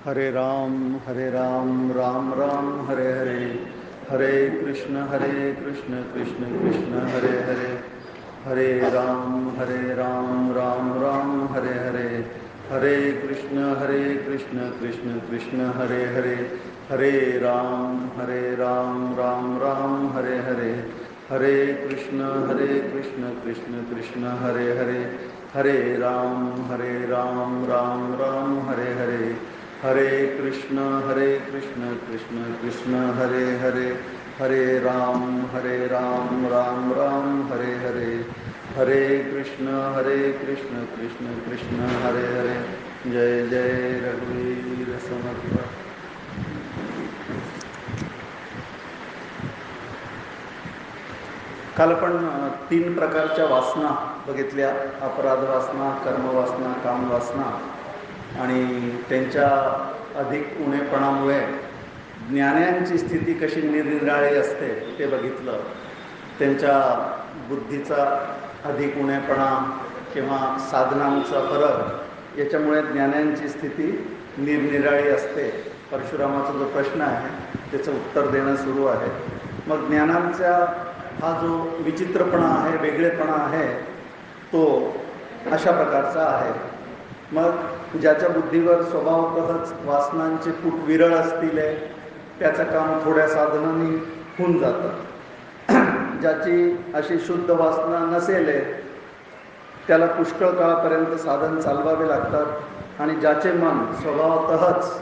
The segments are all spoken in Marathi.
हरे राम राम राम हरे हरे, हरे कृष्ण कृष्ण कृष्ण हरे हरे, हरे राम राम राम हरे हरे, हरे कृष्ण कृष्ण कृष्ण हरे हरे, हरे राम राम राम हरे हरे, हरे कृष्ण कृष्ण कृष्ण हरे हरे, हरे राम राम राम हरे हरे, हरे कृष्ण कृष्ण कृष्ण हरे हरे, हरे राम राम राम हरे हरे, हरे कृष्ण कृष्ण कृष्ण हरे हरे। जय जय रघुवीर समर्थ। काल आपण 3 प्रकारच्या वासना बघितल्या, अपराध वासना, कर्म वासना, काम वासना, आणि त्यांच्या अधिक उणेपणामुळे ज्ञानांची स्थिती कशी निरनिराळी असते ते बघितलं. त्यांच्या बुद्धीचा अधिक उणेपणा किंवा साधनांचा फरक याच्यामुळे ज्ञानांची स्थिती निरनिराळी असते. परशुरामाचा जो प्रश्न आहे त्याचं उत्तर देणं सुरू आहे. मग ज्ञानांचा हा जो विचित्रपणा आहे, वेगळेपणा आहे, तो अशा प्रकारचा आहे. मग ज्याच्या बुद्धीवर स्वभावतःच वासनांचे फूट विरळ असतील त्याचं काम थोड्या साधनांनी होऊन जातं. ज्याची अशी शुद्ध वासना नसेल त्याला पुष्कळ काळापर्यंत साधन चालवावे लागतात, आणि ज्याचे मन स्वभावतःच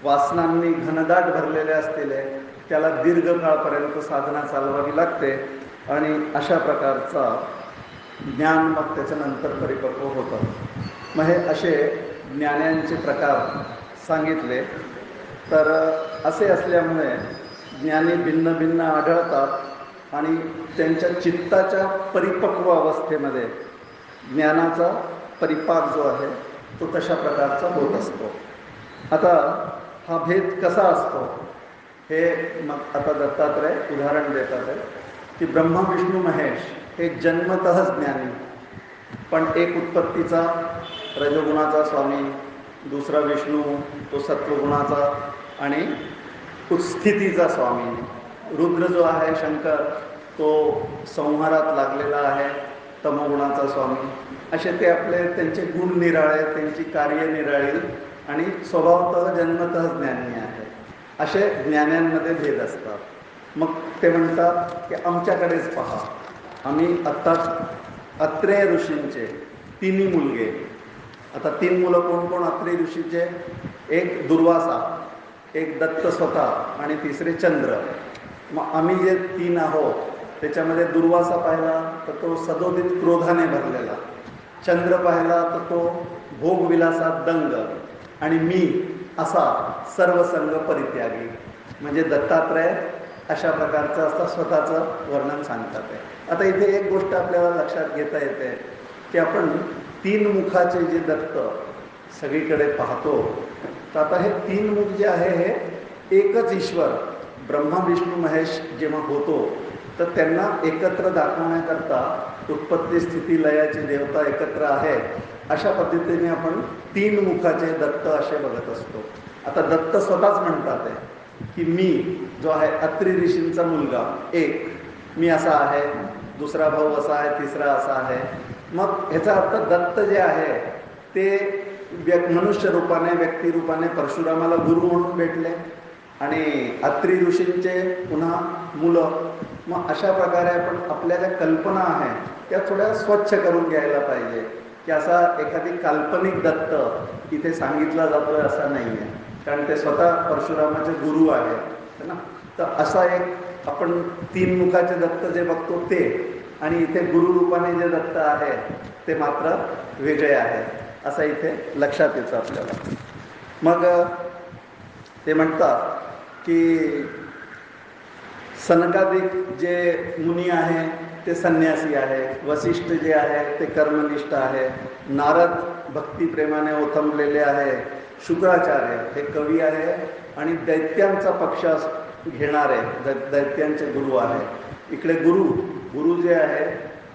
वासनांनी घनदाट भरलेले असतील त्याला दीर्घ काळापर्यंत साधना चालवावी लागते, आणि अशा प्रकारचा ज्ञान मग त्याच्यानंतर परिपक्व होतं. मग हे असे ज्ञानांचे प्रकार सांगितले. तर असे असल्यामुळे ज्ञानी भिन्न भिन्न आढळतात, आणि त्यांच्या चित्ताच्या परिपक्व अवस्थेमध्ये ज्ञानाचा परिपाक जो आहे तो तशा प्रकारचा होत असतो. आता हा भेद कसा असतो हे मग आता दत्तात्रय उदाहरण देतात की ब्रह्मा विष्णू महेश हे जन्मतःच ज्ञानी, पण एक उत्पत्तीचा रजोगुणाचा स्वामी, दुसरा विष्णू तो सत्वगुणाचा आणि उत्स्थितीचा स्वामी, रुद्र जो आहे शंकर तो संहारात लागलेला आहे तमोगुणाचा स्वामी. असे ते आपले त्यांचे गुण निराळे, त्यांची कार्य निराळी, आणि स्वभावतः जन्मतः ज्ञानी आहे. असे ज्ञानांमध्ये भेद असतात. मग ते म्हणतात की आमच्याकडेच पहा, आम्ही आत्ताच अत्रेय ऋषींचे 3 मुलगे. आता 3 मुलं कोण कोण अत्रेय ऋषीचे? एक दुर्वासा, एक दत्त स्वतः, आणि तिसरे चंद्र. मग आम्ही जे 3 आहोत त्याच्यामध्ये दुर्वासा पाहिला तर तो सदोदित क्रोधाने भरलेला, चंद्र पाहिला तर तो भोगविलासात दंग, आणि मी असा सर्वसंग परित्यागी. म्हणजे दत्तात्रय अशा प्रकारचं असं स्वतःचं वर्णन सांगतात. आता इथे एक गोष्ट आपल्याला लक्षात घेता येते की आपण 3 मुखाचे जे दत्त सगळीकडे पाहतो, तर आता हे 3 मुख जे आहे हे एकच ईश्वर ब्रह्मा विष्णू महेश जेव्हा होतो तर त्यांना एकत्र दाखवण्याकरता उत्पत्ती स्थिती लयाची देवता एकत्र आहे, अशा पद्धतीने आपण 3 मुखाचे दत्त असे बघत असतो. आता दत्त स्वतःच म्हणतात की मी जो आहे अत्रि ऋषींचा मुलगा, एक मी असा आहे, दुसरा भाऊ असा आहे, तिसरा असा आहे. मग ह्याचा अर्थ दत्त जे आहे ते मनुष्य रूपाने, व्यक्ती रूपाने परशुरामाला गुरु म्हणून भेटले, आणि अत्रि ऋषींचे पुन्हा मुलं. मग अशा प्रकारे आपण आपल्या ज्या कल्पना आहेत त्या थोड्या स्वच्छ करून घ्यायला पाहिजे, की असा एखादी काल्पनिक दत्त इथे सांगितला जातोय असा नाही आहे, कारण ते स्वतः परशुरामाचे गुरु आहेत ना. तर असा एक आपण 3 मुखाचे दत्त जे बघतो ते, आणि इथे गुरु रूपाने जे दत्त आहे ते मात्र वेगळे आहे, असं इथे लक्षात येतं आपल्याला. मग ते म्हणतात की सनकादिक जे मुनी आहे ते संन्यासी आहे, वसिष्ठ जे आहे ते कर्मनिष्ठ आहे, नारद भक्तिप्रेमाने ओथंबलेले आहे, शुक्राचार्य हे कवी आहे आणि दैत्यांचा पक्ष घेणारे दैत्यांचे गुरु आहे. इकडे गुरु जे आहे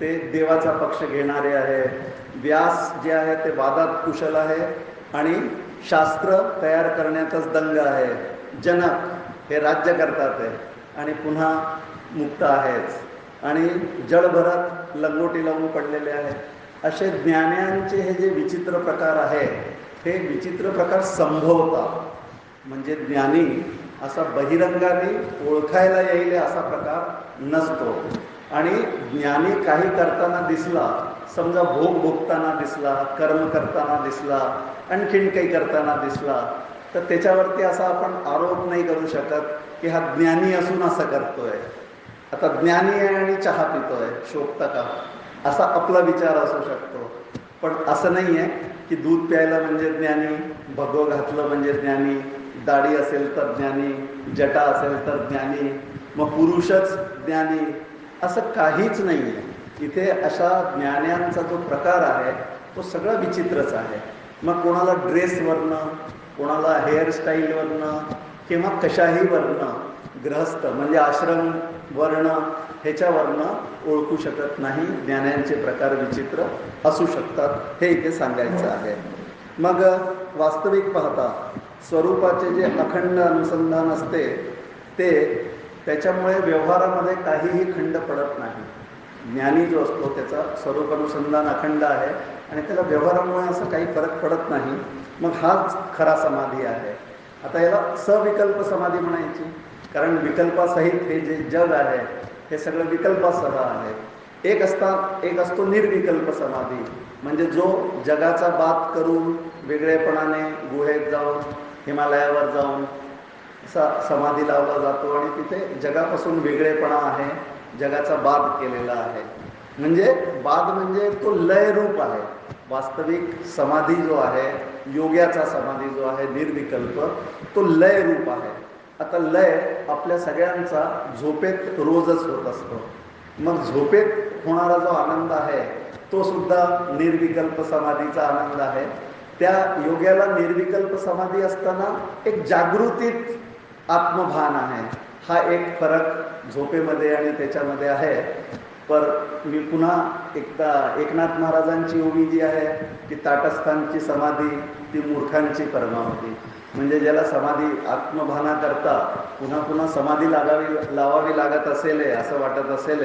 ते देवाचा पक्ष घेणारे आहे. व्यास जे आहे ते वादात कुशल आहे, आणि शास्त्र तयार करण्यातच दंग आहे, जनक हे राज्य करतात आहे आणि पुन्हा मुक्त आहेच आणि जडभरात लंगोटी लावून पडलेले आहेत. असे ज्ञान्यांचे हे जे विचित्र प्रकार आहे, हे विचित्र प्रकार संभवतात. म्हणजे ज्ञानी असा बहिरंगाने ओळखायला येईल असा प्रकार नसतो. आणि ज्ञानी काही करताना दिसला, समजा भोग भोगताना दिसला, कर्म करताना दिसला, आणखीन काही करताना दिसला, तर त्याच्यावरती असा आपण आरोप नाही करू शकत की हा ज्ञानी असून असं करतोय. आता ज्ञानी आहे आणि चहा पितोय, शोभतं का, असा आपला विचार असू शकतो. पण असं नाही आहे की दूध प्यायला म्हणजे ज्ञानी, भगवं घातलं म्हणजे ज्ञानी, दाढी असेल तर ज्ञानी, जटा असेल तर ज्ञानी, मग पुरुषच ज्ञानी, असं काहीच नाही आहे. इथे अशा ज्ञान्यांचा जो प्रकार आहे तो सगळा विचित्रच आहे. मग कोणाला ड्रेसवरनं, कोणाला हेअरस्टाईलवरनं किंवा कशाही वरनं, गृहस्थ म्हणजे आश्रम वर्ण ह्याच्यावरनं ओळखू शकत नाही. ज्ञानांचे प्रकार विचित्र असू शकतात, हे इथे सांगायचं आहे. मग वास्तविक पाहता स्वरूपाचे जे अखंड अनुसंधान असते ते, त्याच्यामुळे व्यवहारामध्ये काहीही खंड पडत नाही. ज्ञानी जो असतो त्याचा स्वरूप अनुसंधान अखंड आहे आणि त्याला व्यवहारामुळे असं काही फरक पडत नाही. मग हाच खरा समाधी आहे. आता याला सविकल्प समाधी म्हणायची, कारण विकल्पासहित हे जे जग आहे हे सगळं विकल्पासह आहे. एक असतो निर्विकल्प समाधी, म्हणजे जो जगाचा बात करून वेगळेपणाने गुहेत जाऊन, हिमालयावर जाऊन असा समाधी लावला जातो आणि तिथे जगापासून वेगळेपणा आहे, जगाचा बाद केलेला आहे. म्हणजे बाद म्हणजे तो लय रूप आहे. वास्तविक समाधी जो आहे, योग्याचा समाधी जो आहे निर्विकल्प, तो लय रूप आहे. आता लय आपल्या सगळ्यांचा झोपेत रोजच होत असतो. मग झोपेत होणारा जो आनंद आहे तो सुद्धा निर्विकल्प समाधीचा आनंद आहे. त्या योग्याला निर्विकल्प समाधी असताना एक जागृतीत आत्मभान आहे. हा एक फरक झोपेमध्ये आणि त्याच्यामध्ये आहे. पर मी पुन्हा एकदा एकनाथ महाराजांची ओवी जी आहे की ताटस्थानची समाधी ती मूर्खांची परमावधी, म्हणजे ज्याला समाधी आत्मभानाकरता पुन्हा पुन्हा समाधी लावावी लागत असेल, असं वाटत असेल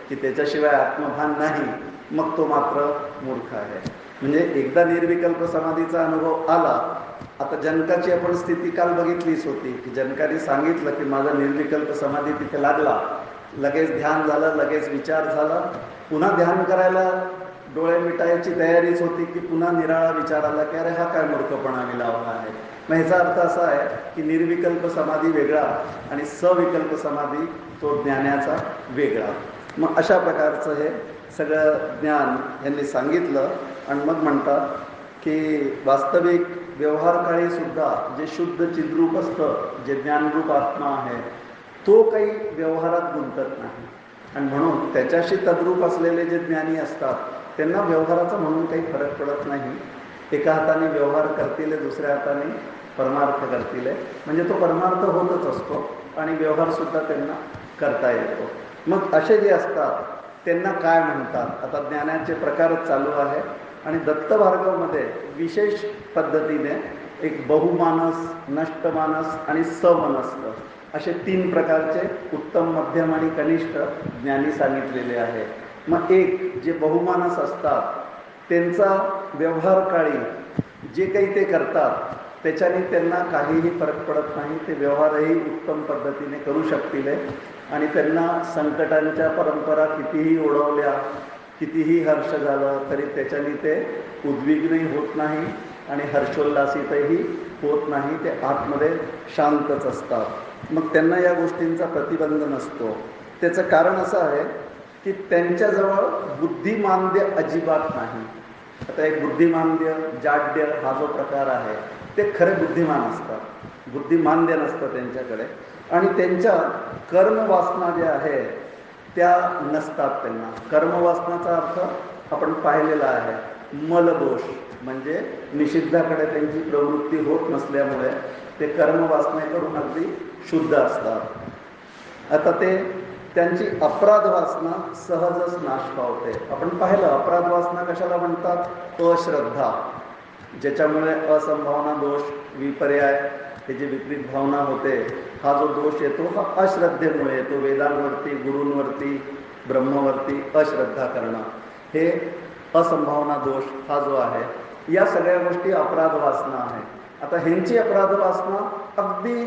की त्याच्याशिवाय आत्मभान नाही, मग तो मात्र मूर्ख आहे. म्हणजे एकदा निर्विकल्प समाधीचा अनुभव आला. आता जनकाची आपण स्थिती काल बघितलीच होती की जनकाने सांगितलं की माझा निर्विकल्प समाधी तिथे लागला, लगेच ध्यान झालं, लगेच विचार झाला, पुन्हा ध्यान करायला डोळे मिटायची तयारीच होती की पुन्हा निराळा विचार आला की अरे हा काय मूर्खपणा मी लावला आहे. मग ह्याचा अर्थ असा आहे की निर्विकल्प समाधी वेगळा आणि सविकल्प समाधी तो ज्ञानाचा वेगळा. मग अशा प्रकारचं हे सगळं ज्ञान यांनी सांगितलं. आणि मग म्हणतात की वास्तविक व्यवहारकाळी सुद्धा जे शुद्ध चिद्रूप असतं, जे ज्ञानरूप आत्मा आहे, तो काही व्यवहारात गुंतत नाही. आणि म्हणून त्याच्याशी तद्रूप असलेले जे ज्ञानी असतात त्यांना व्यवहाराचा म्हणून काही फरक पडत नाही. एका हाताने व्यवहार करतील, दुसऱ्या हाताने परमार्थ करतील, म्हणजे तो परमार्थ होतच असतो आणि व्यवहारसुद्धा त्यांना करता येतो. मग असे जे असतात त्यांना काय म्हणतात? आता ज्ञानाचे प्रकारच चालू आहे आणि दत्त भार्गवमध्ये विशेष पद्धतीने एक बहुमानस, नष्टमानस आणि समनस्क असे 3 प्रकारचे उत्तम, मध्यम आणि कनिष्ठ ज्ञानी सांगितलेले आहे. मग एक जे बहुमानस असतात त्यांचा व्यवहार काळी जे काही ते करतात त्याच्याने त्यांना काहीही फरक पडत नाही. ते व्यवहारही उत्तम पद्धतीने करू शकतील आणि त्यांना संकटांच्या परंपरा कितीही ओढवल्या, कितीही हर्ष झालं तरी त्याच्याने ते उद्विग्नही होत नाही आणि हर्षोल्लासितही होत नाही. ते आतमध्ये शांतच असतात. मग त्यांना या गोष्टींचा प्रतिबंध नसतो. त्याचं कारण असं आहे की त्यांच्याजवळ बुद्धिमांद्य अजिबात नाही. आता एक बुद्धिमांद्य, जाड्य हा जो प्रकार आहे ते खरे बुद्धिमान असतात, बुद्धिमांद्य नसतं त्यांच्याकडे. आणि त्यांच्या कर्मवासना ज्या आहे त्या नसतात त्यांना. कर्मवासनाचा अर्थ आपण पाहिलेला आहे, मलदोष, म्हणजे निषिद्धाकडे त्यांची प्रवृत्ती होत नसल्यामुळे ते कर्मवासनेकडून अगदी शुद्ध असतात. आता ते त्यांची अपराध वासना सहजच नाश पावते. आपण पाहिलं अपराध वासना कशाला म्हणतात? अश्रद्धा. ज्याच्यामुळे असंभावना दोष, विपर्याय, हे जे विपरीत भावना होते, हा जो दोष येतो हा अश्रद्धेमुळे येतो. वेदांवरती, गुरूंवरती, ब्रह्मवरती अश्रद्धा करणं, हे असंभावना दोष हा जो आहे, या सगळ्या गोष्टी अपराध वासना आहे. आता ह्यांची अपराध वासना अगदी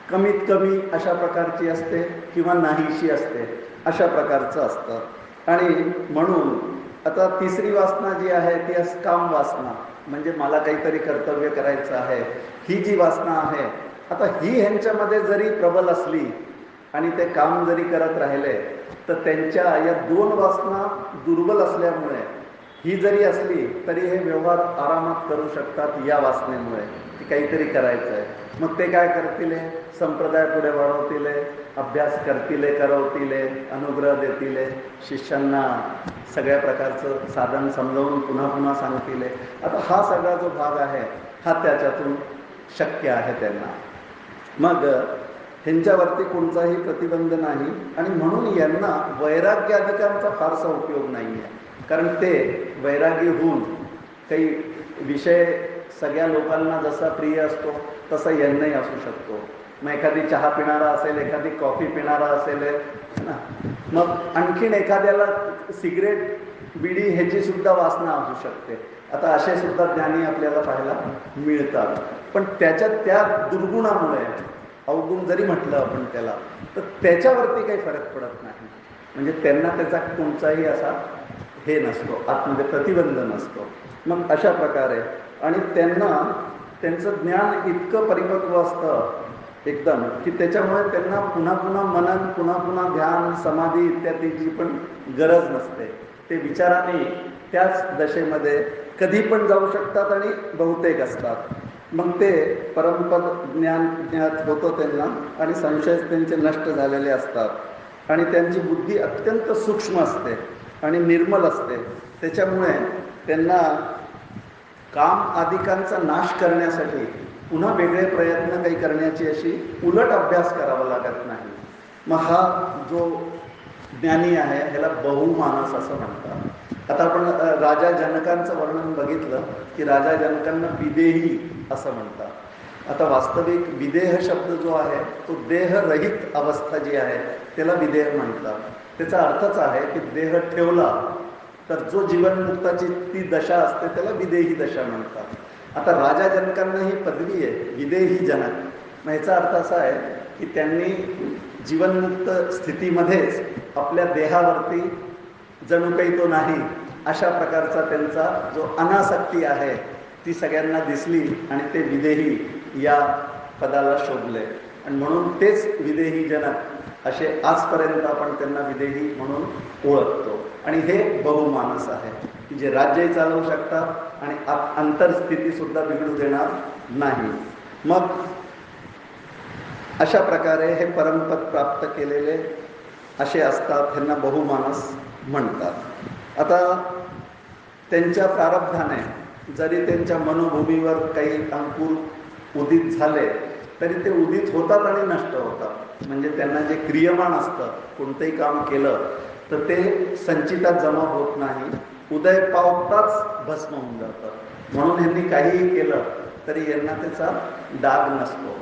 कमीत कमी अशा प्रकारची असते किंवा नाहीशी असते, अशा प्रकारचं असतं. आणि म्हणून आता तिसरी वासना जी आहे ती काम वासना, म्हणजे मला काहीतरी कर्तव्य करायचं आहे, ही जी वासना आहे. आता ही ह्यांच्यामध्ये जरी प्रबल असली आणि ते काम जरी करत राहिले, तर त्यांच्या या दोन वासना दुर्बल असल्यामुळे, ही जरी असली तरी हे व्यवहार आरामात करू शकतात या वासनेमुळे, की काहीतरी करायचं आहे. मग ते काय करतील? संप्रदाय पुढे वाढवतील, अभ्यास करतील, करवतील, अनुग्रह देतील, शिष्यांना सगळ्या प्रकारचं साधन समजावून पुन्हा पुन्हा सांगतील. आता हा सगळा जो भाग आहे हा त्याच्यातून शक्य आहे त्यांना. मग ह्यांच्यावरती कोणताही प्रतिबंध नाही आणि म्हणून यांना वैराग्याधिकांचा फारसा उपयोग नाही आहे. कारण ते वैरागी होऊन काही विषय सगळ्या लोकांना जसा प्रिय असतो तसा यांनाही असू शकतो. मग एखादी चहा पिणारा असेल, एखादी कॉफी पिणारा असेल ना, मग आणखीन एखाद्याला सिगरेट, बिडी ह्याची सुद्धा वासना असू शकते. आता असे सुद्धा ज्ञानी आपल्याला पाहायला मिळतात. पण त्याच्यात त्या दुर्गुणामुळे, अवगुण जरी म्हटलं आपण त्याला, तर त्याच्यावरती काही फरक पडत नाही. म्हणजे त्यांना त्याचा कोणताही असा हे नसतो, आतमध्ये प्रतिबंध नसतो. मग अशा प्रकारे आणि त्यांना त्यांचं ज्ञान इतकं परिपक्व असतं एकदम, की त्याच्यामुळे त्यांना पुन्हा पुन्हा मनन, पुन्हा पुन्हा ध्यान, समाधी इत्यादीची पण गरज नसते. ते विचाराने त्याच दशेमध्ये कधी पण जाऊ शकतात आणि बहुतेक असतात. मग ते परमपद ज्ञान ज्ञात होतं त्यांना आणि संशय त्यांचे नष्ट झालेले असतात आणि त्यांची बुद्धी अत्यंत सूक्ष्म असते आणि निर्मल असते. त्याच्यामुळे त्यांना काम आदिकांचा नाश करण्यासाठी पुन्हा वेगळे प्रयत्न काही करण्याची अशी उलट अभ्यास करावा लागत नाही. मग हा जो ज्ञानी आहे ह्याला बहुमानस असं म्हणतात. आता आपण राजा जनकांचं वर्णन बघितलं की राजा जनकांना विदेही असं म्हणतात. आता वास्तविक विदेह शब्द जो आहे तो देहरहित अवस्था जी आहे त्याला विदेह म्हणतात. त्याचा अर्थच आहे की देह ठेवला तर जो जीवनमुक्ताची ती दशा असते त्याला विदेही दशा म्हणतात. आता राजा जनकांना ही पदवी आहे विदेही जनक. मग ह्याचा अर्थ असा आहे की त्यांनी जीवनमुक्त स्थितीमध्येच आपल्या देहावरती जणू काही तो नाही अशा प्रकारचा त्यांचा जो अनासक्ती आहे ती सगळ्यांना दिसली आणि ते विदेही या पदाला शोभले आणि म्हणून तेच विदेही जनक असे आजपर्यंत आपण त्यांना विदेही म्हणून ओळखतो. आणि हे बहुमानस आहे की जे राज्यही चालवू शकतात आणि अंतरस्थिती सुद्धा बिघडू देणार नाही. मग अशा प्रकारे हे परमपद प्राप्त केलेले असे असतात, त्यांना बहुमानस म्हणतात. आता त्यांच्या प्रारब्धाने जरी त्यांच्या मनोभूमीवर काही अंकुर उदित झाले तरी ते उदित होतात आणि नष्ट होतात. म्हणजे त्यांना जे क्रियमान असतं, कोणतंही काम केलं तर ते संचितात जमा होत नाही, उदय पावताच भस्म होऊन जातं. म्हणून यांनी काहीही केलं तरी यांना त्याचा डाग नसतो.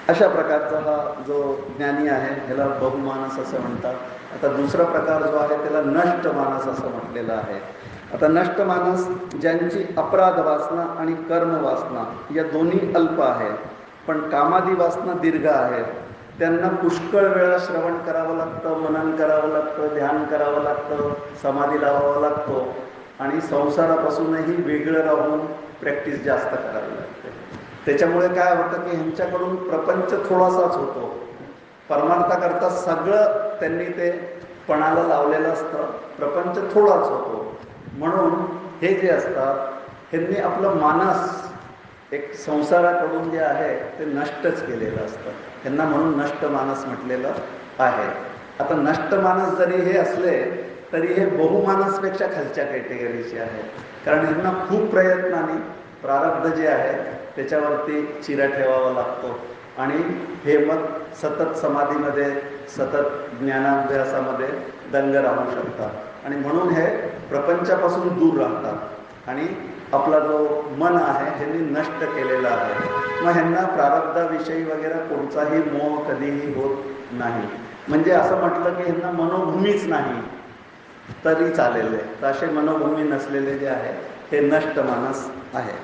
अशा प्रकारचा हा जो ज्ञानी आहे ह्याला बहुमानस असं म्हणतात. आता दुसरा प्रकार जो आहे त्याला नष्ट मानस असं म्हटलेलं आहे. आता नष्ट मानस ज्यांची अपराध वासना आणि कर्म वासना या दोन्ही अल्प आहेत पण कामादी वासना दीर्घ आहेत. त्यांना पुष्कळ वेळा श्रवण करावं लागतं, मनन करावं लागतं, ध्यान करावं लागतं, समाधी लावावं लागतो आणि संसारापासूनही वेगळं राहून प्रॅक्टिस जास्त करावी लागते. त्याच्यामुळे काय होतं की ह्यांच्याकडून प्रपंच थोडासाच होतो. परमार्थाकरता सगळं त्यांनी ते पणाला लावलेलं असतं, प्रपंच थोडाच होतो. म्हणून हे जे असतात ह्यांनी आपलं मानस एक संसाराकडून जे आहे ते नष्टच केलेलं असतं. त्यांना म्हणून नष्ट मानस म्हटलेलं आहे. आता नष्ट मानस जरी हे असले तरी हे बहुमानसपेक्षा खालच्या कॅटेगरीचे आहे. कारण ह्यांना खूप प्रयत्नाने प्रारब्ध जे आहे त्याच्यावरती चिरा ठेवावा लागतो आणि हे मग सतत समाधीमध्ये, सतत ज्ञानाभ्यासामध्ये दंग राहू शकतात आणि म्हणून हे प्रपंचापासून दूर राहतात आणि आपला जो मन आहे ह्यांनी नष्ट केलेला आहे. मग ह्यांना प्रारब्धाविषयी वगैरे कोणताही मोह कधीही होत नाही. म्हणजे असं म्हटलं की ह्यांना मनोभूमीच नाही तरी चालेल आहे. तर असे मनोभूमी नसलेले जे आहे हे नष्ट मानस आहे.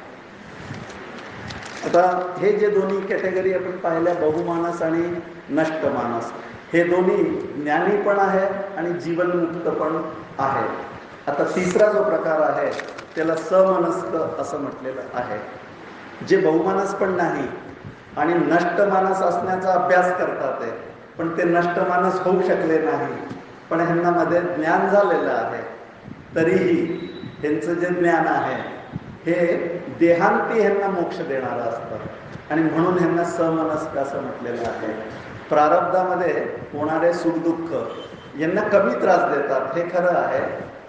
आता हे जे दोन्ही कॅटेगरी आपण पाहिल्या, बहुमानस आणि नष्ट मानस, हे दोन्ही ज्ञानी पण आहे आणि जीवनमुक्त पण आहे. आता तिसरा जो प्रकार आहे त्याला समनस्क असं म्हटलेलं आहे. जे बहुमानस पण नाही आणि नष्ट मानस असण्याचा अभ्यास करतात आहे, पण ते नष्ट मानस होऊ शकले नाही, पण ह्यांना मध्ये ज्ञान झालेलं आहे. तरीही त्यांचं जे ज्ञान आहे हे देहांती ह्यांना मोक्ष देणारं असतं आणि म्हणून ह्यांना समनस्क असं म्हटलेलं आहे. प्रारब्धामध्ये होणारे सुखदुःख यांना कमी त्रास देतात, हे खरं आहे.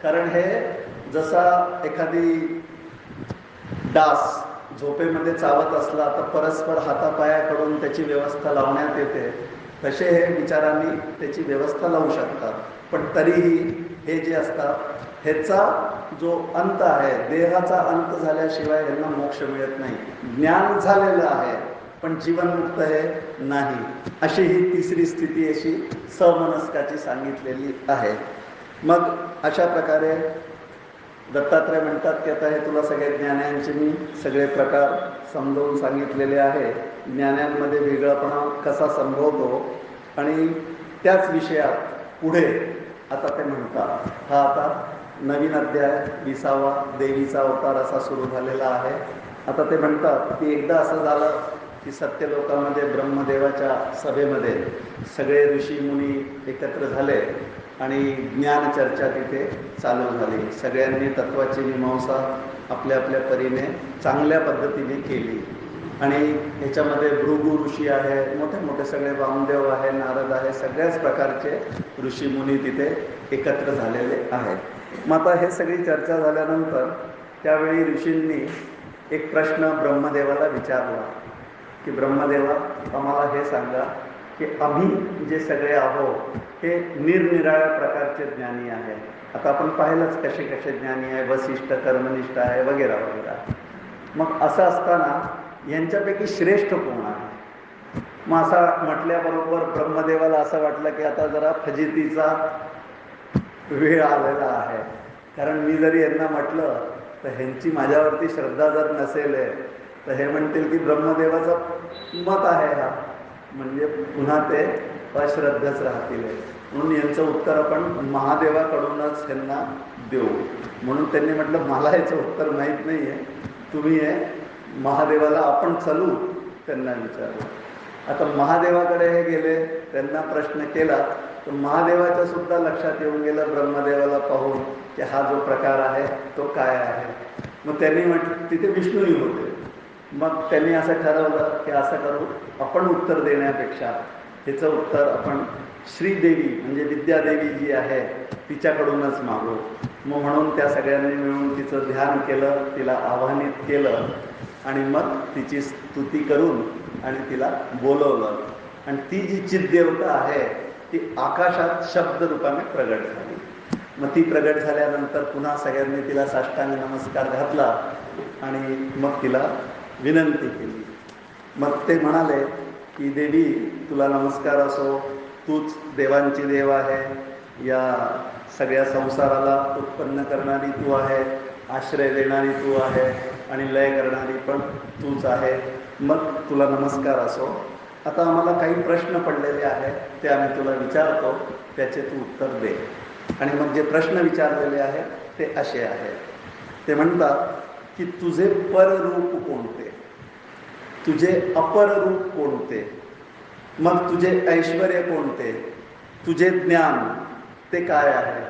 कारण हे जसा एखादी डास झोपेमध्ये चावत असला तर परस्पर हातापायाकडून त्याची व्यवस्था लावण्यात येते, तसे हे विचारांनी त्याची व्यवस्था लावू शकतात. पण तरीही हे जे असतात ह्याचा जो अंत आहे, देहाचा अंत झाल्याशिवाय यांना मोक्ष मिळत नाही. ज्ञान झालेलं आहे पण जीवनमुक्त हे नाही. अशी ही तिसरी स्थिती अशी समनस्काची सांगितलेली आहे. मग अशा प्रकारे दत्तात्रय म्हणतात की आता हे तुला सगळे ज्ञानांचे मी सगळे प्रकार समजावून सांगितलेले आहे. ज्ञानांमध्ये वेगळापणा कसा संभवतो आणि त्याच विषयात पुढे आता ते म्हणतात, हा आता नवीन अध्याय 20वा देवीचा अवतार असा सुरू झालेला आहे. आता ते म्हणतात की एकदा असं झालं की सत्यलोकामध्ये ब्रह्मदेवाच्या सभेमध्ये सगळे ऋषी मुनी एकत्र झाले आणि ज्ञान चर्चा तिथे चालू झाली. सगळ्यांनी तत्वाची मीमांसा आपल्या आपल्या परीने चांगल्या पद्धतीने केली आणि ह्याच्यामध्ये भृगु ऋषी आहे, मोठे मोठे सगळे वामदेव आहे, नारद आहे, सगळ्याच प्रकारचे ऋषी मुनी तिथे एकत्र झालेले आहेत. मग आता हे सगळी चर्चा झाल्यानंतर त्यावेळी ऋषींनी एक प्रश्न ब्रह्मदेवाला विचारला की ब्रह्मदेवा आम्हाला हे सांगा की आम्ही जे सगळे आहोत हे निरनिराळ्या प्रकारचे ज्ञानी आहे. आता आपण पाहिलंच कसे कसे ज्ञानी आहे, वसिष्ठ, कर्मनिष्ठ आहे वगैरे वगैरे. मग असं असताना यांच्यापैकी श्रेष्ठ कोण आहे? मग असं म्हटल्याबरोबर ब्रह्मदेवाला असं वाटलं की आता जरा फजितीचा वेळ आलेला आहे. कारण मी जरी यांना म्हटलं तर ह्यांची माझ्यावरती श्रद्धा जर नसेल तर हे म्हणतील की ब्रह्मदेवाचं मत आहे हा, म्हणजे पुन्हा ते अश्रद्धच राहतील. म्हणून यांचं उत्तर आपण महादेवाकडूनच त्यांना देऊ. म्हणून त्यांनी म्हटलं मला याचं उत्तर माहीत नाही आहे, तुम्ही हे महादेवाला आपण चालू त्यांना विचारलं. आता महादेवाकडे हे गेले, त्यांना प्रश्न केला तर महादेवाच्या सुद्धा लक्षात येऊन गेलं ब्रह्मदेवाला पाहून की हा जो प्रकार आहे तो काय आहे. मग त्यांनी म्हटलं, तिथे विष्णूही होते, मग त्यांनी असं ठरवलं की असं करू, आपण उत्तर देण्यापेक्षा ह्याचं उत्तर आपण श्रीदेवी म्हणजे विद्यादेवी जी आहे तिच्याकडूनच मागू. मग म्हणून त्या सगळ्यांनी मिळून तिचं ध्यान केलं, तिला आवाहनित केलं आणि मग तिची स्तुती करून आणि तिला बोलवलं. आणि ती जी चिद्देवता आहे ती आकाशात शब्द रूपाने प्रगट झाली. मग ती प्रगट झाल्यानंतर पुन्हा सगळ्यांनी तिला साष्टांग नमस्कार घातला आणि मग तिला विनंती केली. मग ते म्हणाले की देवी तुला नमस्कार असो, तूच देवांची देव आहे, या सगळ्या संसाराला उत्पन्न करणारी तू आहे, आश्रय देणारी तू आहे आणि लय करणारी पण तूच आहे. मग तुला नमस्कार असो. आता आम्हाला काही प्रश्न पडलेले आहेत ते आम्ही तुला विचारतो, त्याचे तू उत्तर दे. आणि मग जे प्रश्न विचारलेले आहेत ते असे आहेत. ते म्हणतात की तुझे पररूप कोणते, तुझे अपररूप कोणते, मग तुझे ऐश्वर्य कोणते, तुझे ज्ञान ते काय आहे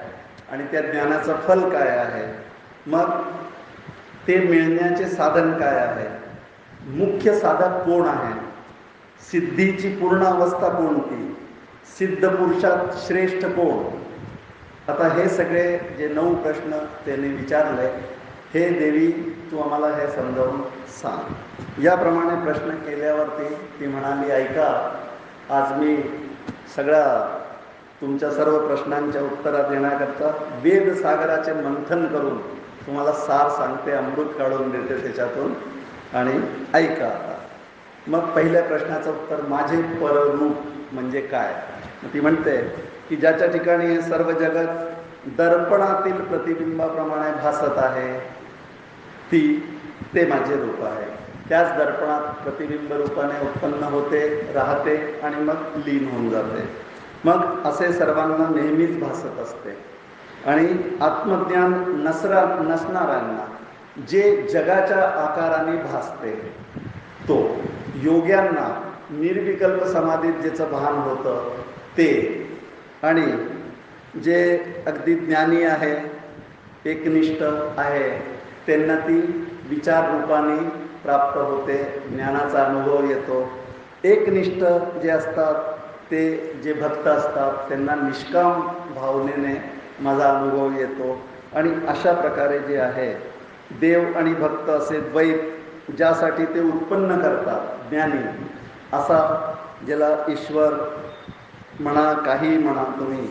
आणि त्या ज्ञानाचं फल काय आहे, मग ते मिळण्याचे साधन काय आहे, मुख्य साधक कोण आहे, सिद्धीची पूर्ण अवस्था कोणती, सिद्ध पुरुषात श्रेष्ठ कोण. आता हे सगळे जे 9 प्रश्न त्यांनी विचारले, हे देवी तू आम्हाला हे समजावून सांग. याप्रमाणे प्रश्न केल्यावरती ती म्हणाली, ऐका, आज मी सगळा तुमच्या सर्व प्रश्नांच्या उत्तरात येण्याकरता वेद सागराचे मंथन करून तुम्हाला सार सांगते, अमृत काढून देते त्याच्यातून. आणि ऐका आता. मग पहिल्या प्रश्नाचं उत्तर, माझे पररूप म्हणजे काय. ती म्हणते की ज्याच्या ठिकाणी हे सर्व जगत दर्पणातील प्रतिबिंबाप्रमाणे भासत आहे ते माझे रूप आहे. त्याच दर्पणात प्रतिबिंब रूपाने उत्पन्न होते, राहते आणि मग लीन होऊन जाते. मग असे सर्वांना नेहमीच भासत असते. आणि आत्मज्ञान नसणाऱ्यांना जे जगाच्या आकाराने भासते तो, योग्यांना निर्विकल्प समाधीत ज्याचं भान होतं ते, आणि जे अगदी ज्ञानी आहे, एकनिष्ठ आहे, त्यांना ती विचार रूपाने प्राप्त होते, ज्ञानाचा अनुभव येतो. एकनिष्ठ जे असतात, ते जे भक्त असतात, त्यांना निष्काम भावनेने माझा अनुभव येतो. आणि अशा प्रकारे जे आहे देव आणि भक्त असे द्वैत ज्यासाठी ते उत्पन्न करतात ज्ञानी, असा ज्याला ईश्वर म्हणा, काही म्हणा तुम्ही,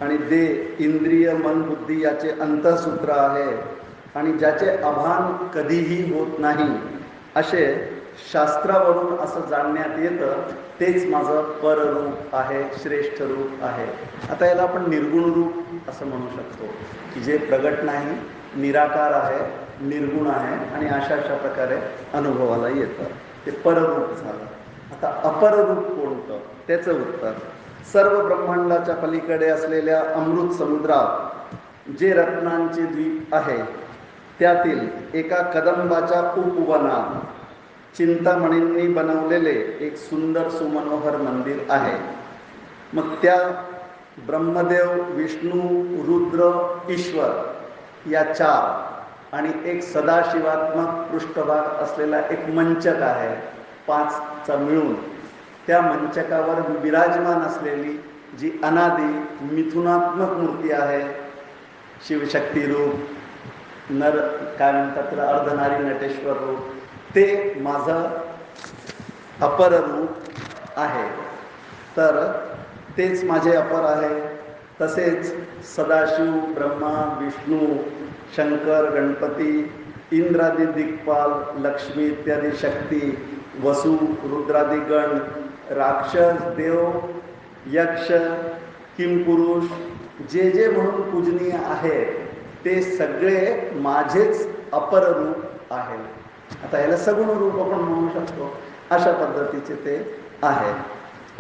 आणि दे इंद्रिय मन बुद्धी याचे अंतःसूत्र आहे आणि ज्याचे अभान कधीही होत नाही, असे शास्त्रावरून असं जाणण्यात येतं. तेच माझं पररूप आहे, श्रेष्ठ रूप आहे. आता याला आपण निर्गुण रूप असं म्हणू शकतो, की जे प्रगट नाही, निराकार आहे, निर्गुण आहे आणि अशा प्रकारे अनुभवाला येतं. ते पररूप झालं. आता अपररूप कोणतं, त्याचं उत्तर, सर्व ब्रह्मांडाच्या पलीकडे असलेल्या अमृत समुद्रात जे रत्नांचे द्वीप आहे त्यातील एका कदंबाच्या उपवनात चिंतामणींनी बनवलेले एक सुंदर सुमनोहर मंदिर आहे. मग त्या ब्रह्मदेव, विष्णू, रुद्र, ईश्वर या चार आणि एक सदाशिवात्मक पृष्ठभाग असलेला एक मंचक आहे, 5चा मिळून. त्या मंचकावर विराजमान असलेली जी अनादी मिथुनात्मक मूर्ती आहे, शिवशक्ती रूप, नर काय म्हणतात त्याला, अर्धनारी नटेश्वर रूप, ते माझं अपर रूप आहे. तर तेच माझे अपर आहे. तसेच सदाशिव, ब्रह्मा, विष्णू, शंकर, गणपती, इंद्रादी दिग्पाल, लक्ष्मी इत्यादी शक्ती, वसु, रुद्रादी गण, राक्षस, देव, यक्ष, किमपुरुष, जे जे म्हणून पूजनीय आहे ते सगळे माझेच अपर रूप आहे. आता याला सगुण रूप आपण म्हणू शकतो. अशा पद्धतीचे ते आहे.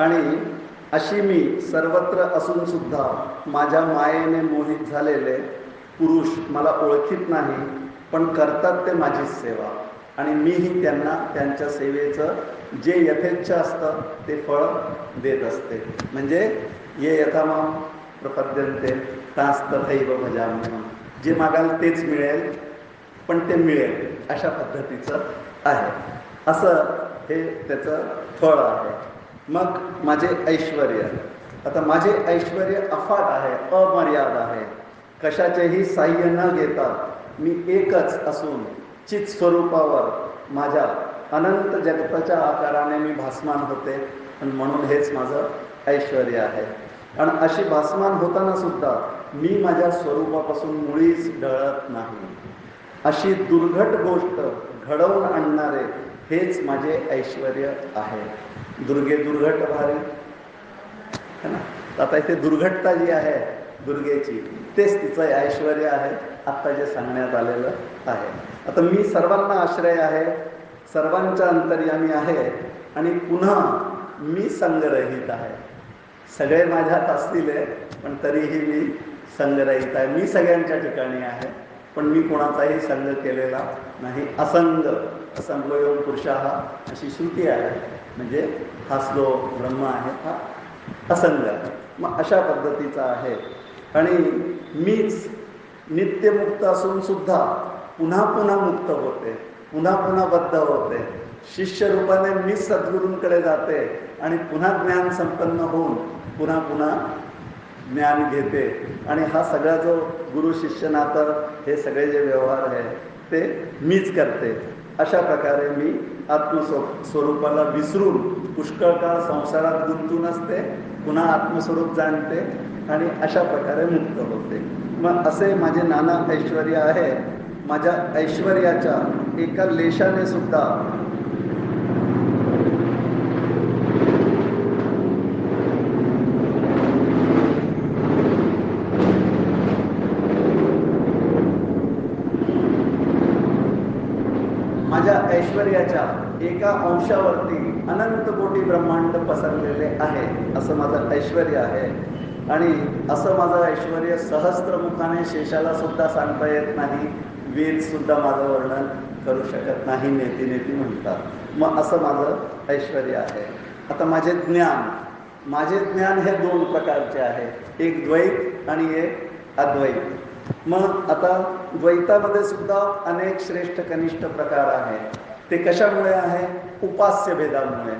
आणि अशी मी सर्वत्र असून सुद्धा माझ्या मायेने मोहित झालेले पुरुष मला ओळखीत नाही, पण करतात ते माझीच सेवा. आणि मीही त्यांना त्यांच्या सेवेचं जे यथेच्छ असतं ते फळ देत असते. म्हणजे ये यथामाम प्रपद्यन्ते तास तथैव भजाम्यहम्, जे मागाल तेच मिळेल, पण ते मिळेल, अशा पद्धतीचं आहे. असं हे त्याचं फळ आहे. मग माझे ऐश्वर्य, आता माझे ऐश्वर्य अफाट आहे, अमर्याद आहे. कशाचेही साह्य न घेता मी एकच असून चित स्वरूपावर माझ्या अनंत जगताच्या आकाराने मी भासमान होते. आणि म्हणून हेच माझं ऐश्वर्य आहे. आणि अशी भासमान होताना सुद्धा मी माझ्या स्वरूपापासून मुळीच ढळत नाही. अशी दुर्घट गोष्ट घडवून आणणारे हेच माझे ऐश्वर्य आहे. दुर्गे दुर्घट भारी है ना. आता इथे दुर्घटता जी आहे दुर्गेची, तेच तिचं ऐश्वर्य आहे, आत्ता जे सांगण्यात आलेलं आहे. आता मी सर्वांना आश्रय आहे, सर्वांच्या अंतर्यामी आहे आणि पुन्हा मी संगरहित आहे. सगळे माझ्यात असतील पण तरीही मी संगरहित आहे. मी सगळ्यांच्या ठिकाणी आहे, पण मी कोणाचाही संग केलेला नाही. असंग असंगोयम पुरुषाः अशी श्रुती आहे. म्हणजे हा जो ब्रह्म आहे हा असंग आहे. मग अशा पद्धतीचा आहे. आणि मीच नित्यमुक्त असून सुद्धा पुन्हा पुन्हा मुक्त होते, पुन्हा पुन्हा बद्ध होते. शिष्य रूपाने मीच सद्गुरूंकडे जाते आणि पुन्हा ज्ञान संपन्न होऊन पुन्हा पुन्हा ज्ञान घेते. आणि हा सगळा जो गुरु शिष्य नातं, हे सगळे जे व्यवहार आहे ते मीच करते. अशा प्रकारे मी आत्मस्वरूपाला विसरून पुष्कळ काळ संसारात गुंतून असते, पुन्हा आत्मस्वरूप जाणते आणि अशा प्रकारे मुक्त होते. मग असे माझे नाना ऐश्वर्य आहे. माझ्या ऐश्वर्याच्या एका लेशाने सुद्धा ऐश्वर्याच्या एका अंशावरती अनंत कोटी ब्रह्मांड पसरलेले आहे, असं माझं ऐश्वर्य आहे. आणि असं माझं ऐश्वर्य सहस्त्रमुखाने शेषाला सुद्धा सांगता येत नाही. वेद सुद्धा माझं वर्णन करू शकत नाही, नेती नेती म्हणतात. मग असं माझं ऐश्वर्य आहे. आता माझे ज्ञान हे दोन प्रकारचे आहे, एक द्वैत आणि एक अद्वैत. मग आता द्वैतामध्ये सुद्धा अनेक श्रेष्ठ कनिष्ठ प्रकार आहेत. ते कशामुळे आहे? उपास्य भेदामुळे.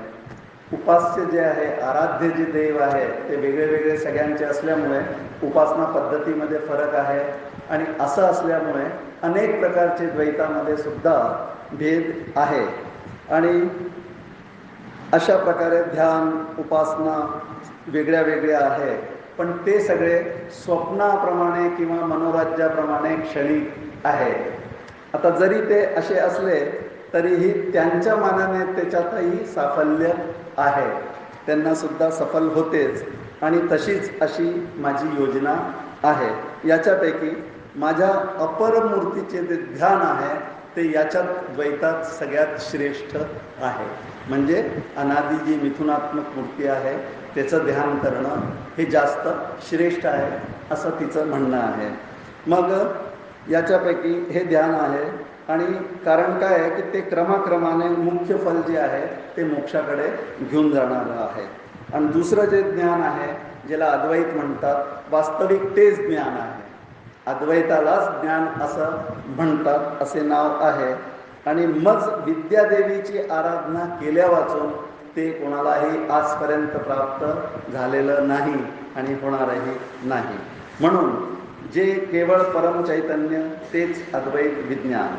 उपास्य जे आहे, आराध्य जे देव आहे, ते वेगळे वेगळे सगळ्यांचे असल्यामुळे उपासना पद्धतीमध्ये फरक आहे. आणि असं असल्यामुळे अनेक प्रकारचे द्वैतामध्ये सुद्धा भेद आहे. आणि अशा प्रकारे ध्यान उपासना वेगळ्या वेगळ्या आहे. पण ते सगळे स्वप्नाप्रमाणे किंवा मनोराज्याप्रमाणे क्षणिक आहे. आता जरी ते असे असले तरीही त्यांच्या मानाने त्याच्यातही साफल्य आहे, त्यांना सुद्धा सफल होतेच. आणि तशीच अशी माझी योजना आहे. याच्यापैकी माझ्या अपर मूर्तीचे जे ध्यान आहे ते याच्यात द्वैतात सगळ्यात श्रेष्ठ आहे. म्हणजे अनादी जी मिथुनात्मक मूर्ती आहे त्याचं ध्यान करणं हे जास्त श्रेष्ठ आहे, असं तिचं म्हणणं आहे. मग याच्यापैकी हे ध्यान आहे. आणि कारण काय आहे की ते क्रमाक्रमाने मुख्य फल जे आहे ते मोक्षाकडे घेऊन जाणारं आहे. आणि दुसरं जे ज्ञान आहे ज्याला अद्वैत म्हणतात, वास्तविक तेच ज्ञान आहे. अद्वैतालाच ज्ञान असं म्हणतात, असे नाव आहे. आणि मग विद्यादेवीची आराधना केल्या वाचून ते कोणालाही आजपर्यंत प्राप्त झालेलं नाही आणि होणारही नाही. म्हणून जे केवळ परमचैतन्य तेच अद्वैत विज्ञान.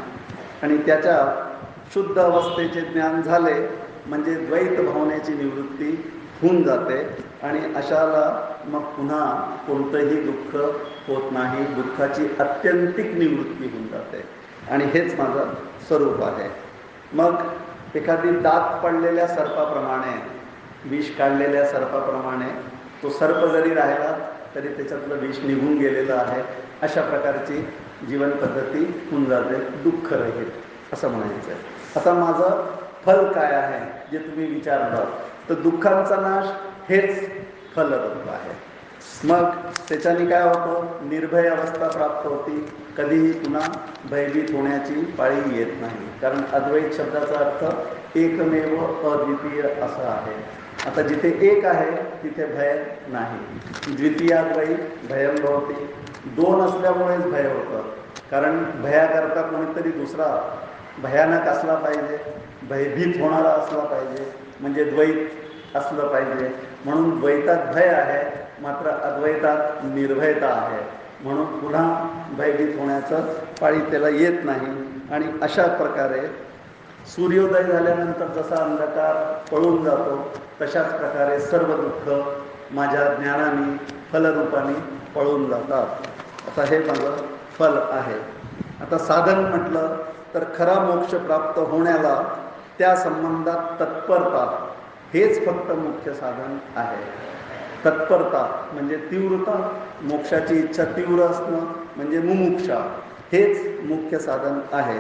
आणि त्याच्या शुद्ध अवस्थेचे ज्ञान झाले म्हणजे द्वैत भावनेची निवृत्ती होऊन जाते. आणि अशाला मग पुन्हा कोणतंही दुःख होत नाही, दुःखाची अत्यंतिक निवृत्ती होऊन जाते. आणि हेच माझं स्वरूप आहे. मग एखादी दात पडलेल्या सर्पाप्रमाणे, विष काढलेल्या सर्पाप्रमाणे तो सर्प जरी राहिला तरी त्याच्यातलं विष निघून गेलेलं आहे, अशा प्रकारची जीवन पद्धती होऊन जाते, दुःख रहित असं म्हणायचं आहे. आता माझं फल काय आहे जे तुम्ही विचारलं, तर दुःखांचा नाश हेच फलरूप आहे. मग त्याच्याने काय होतं? निर्भय अवस्था प्राप्त होती, कधीही पुन्हा भयभीत होण्याची पाळी येत नाही. कारण अद्वैत शब्दाचा अर्थ एकमेव अद्वितीय असा आहे. आता जिथे एक आहे तिथे भय नाही. द्वितीयाद्वैत भयं भवति. दोन असल्यामुळेच भय होतं. कारण भयाकरता कोणीतरी दुसरा भयानक असला पाहिजे, भयभीत होणारा असला पाहिजे, म्हणजे द्वैत असलं पाहिजे. म्हणून द्वैतात भय आहे, मात्र अद्वैतात निर्भयता आहे. म्हणून पुन्हा भयभीत होण्याचं पाळी त्याला येत नाही. आणि अशा प्रकारे सूर्योदय झाल्यानंतर जसा अंधकार पळून जातो तशाच प्रकारे सर्व दुःख माझ्या ज्ञानाने फलरूपाने पळून जातात. आता हे माझं फल आहे. आता साधन म्हटलं तर खरा मोक्ष प्राप्त होण्याला त्या संबंधात तत्परता हेच फक्त मुख्य साधन आहे. तत्परता म्हणजे तीव्रता, मोक्षाची इच्छा तीव्र असणं म्हणजे मुमुक्षा, हेच मुख्य साधन आहे.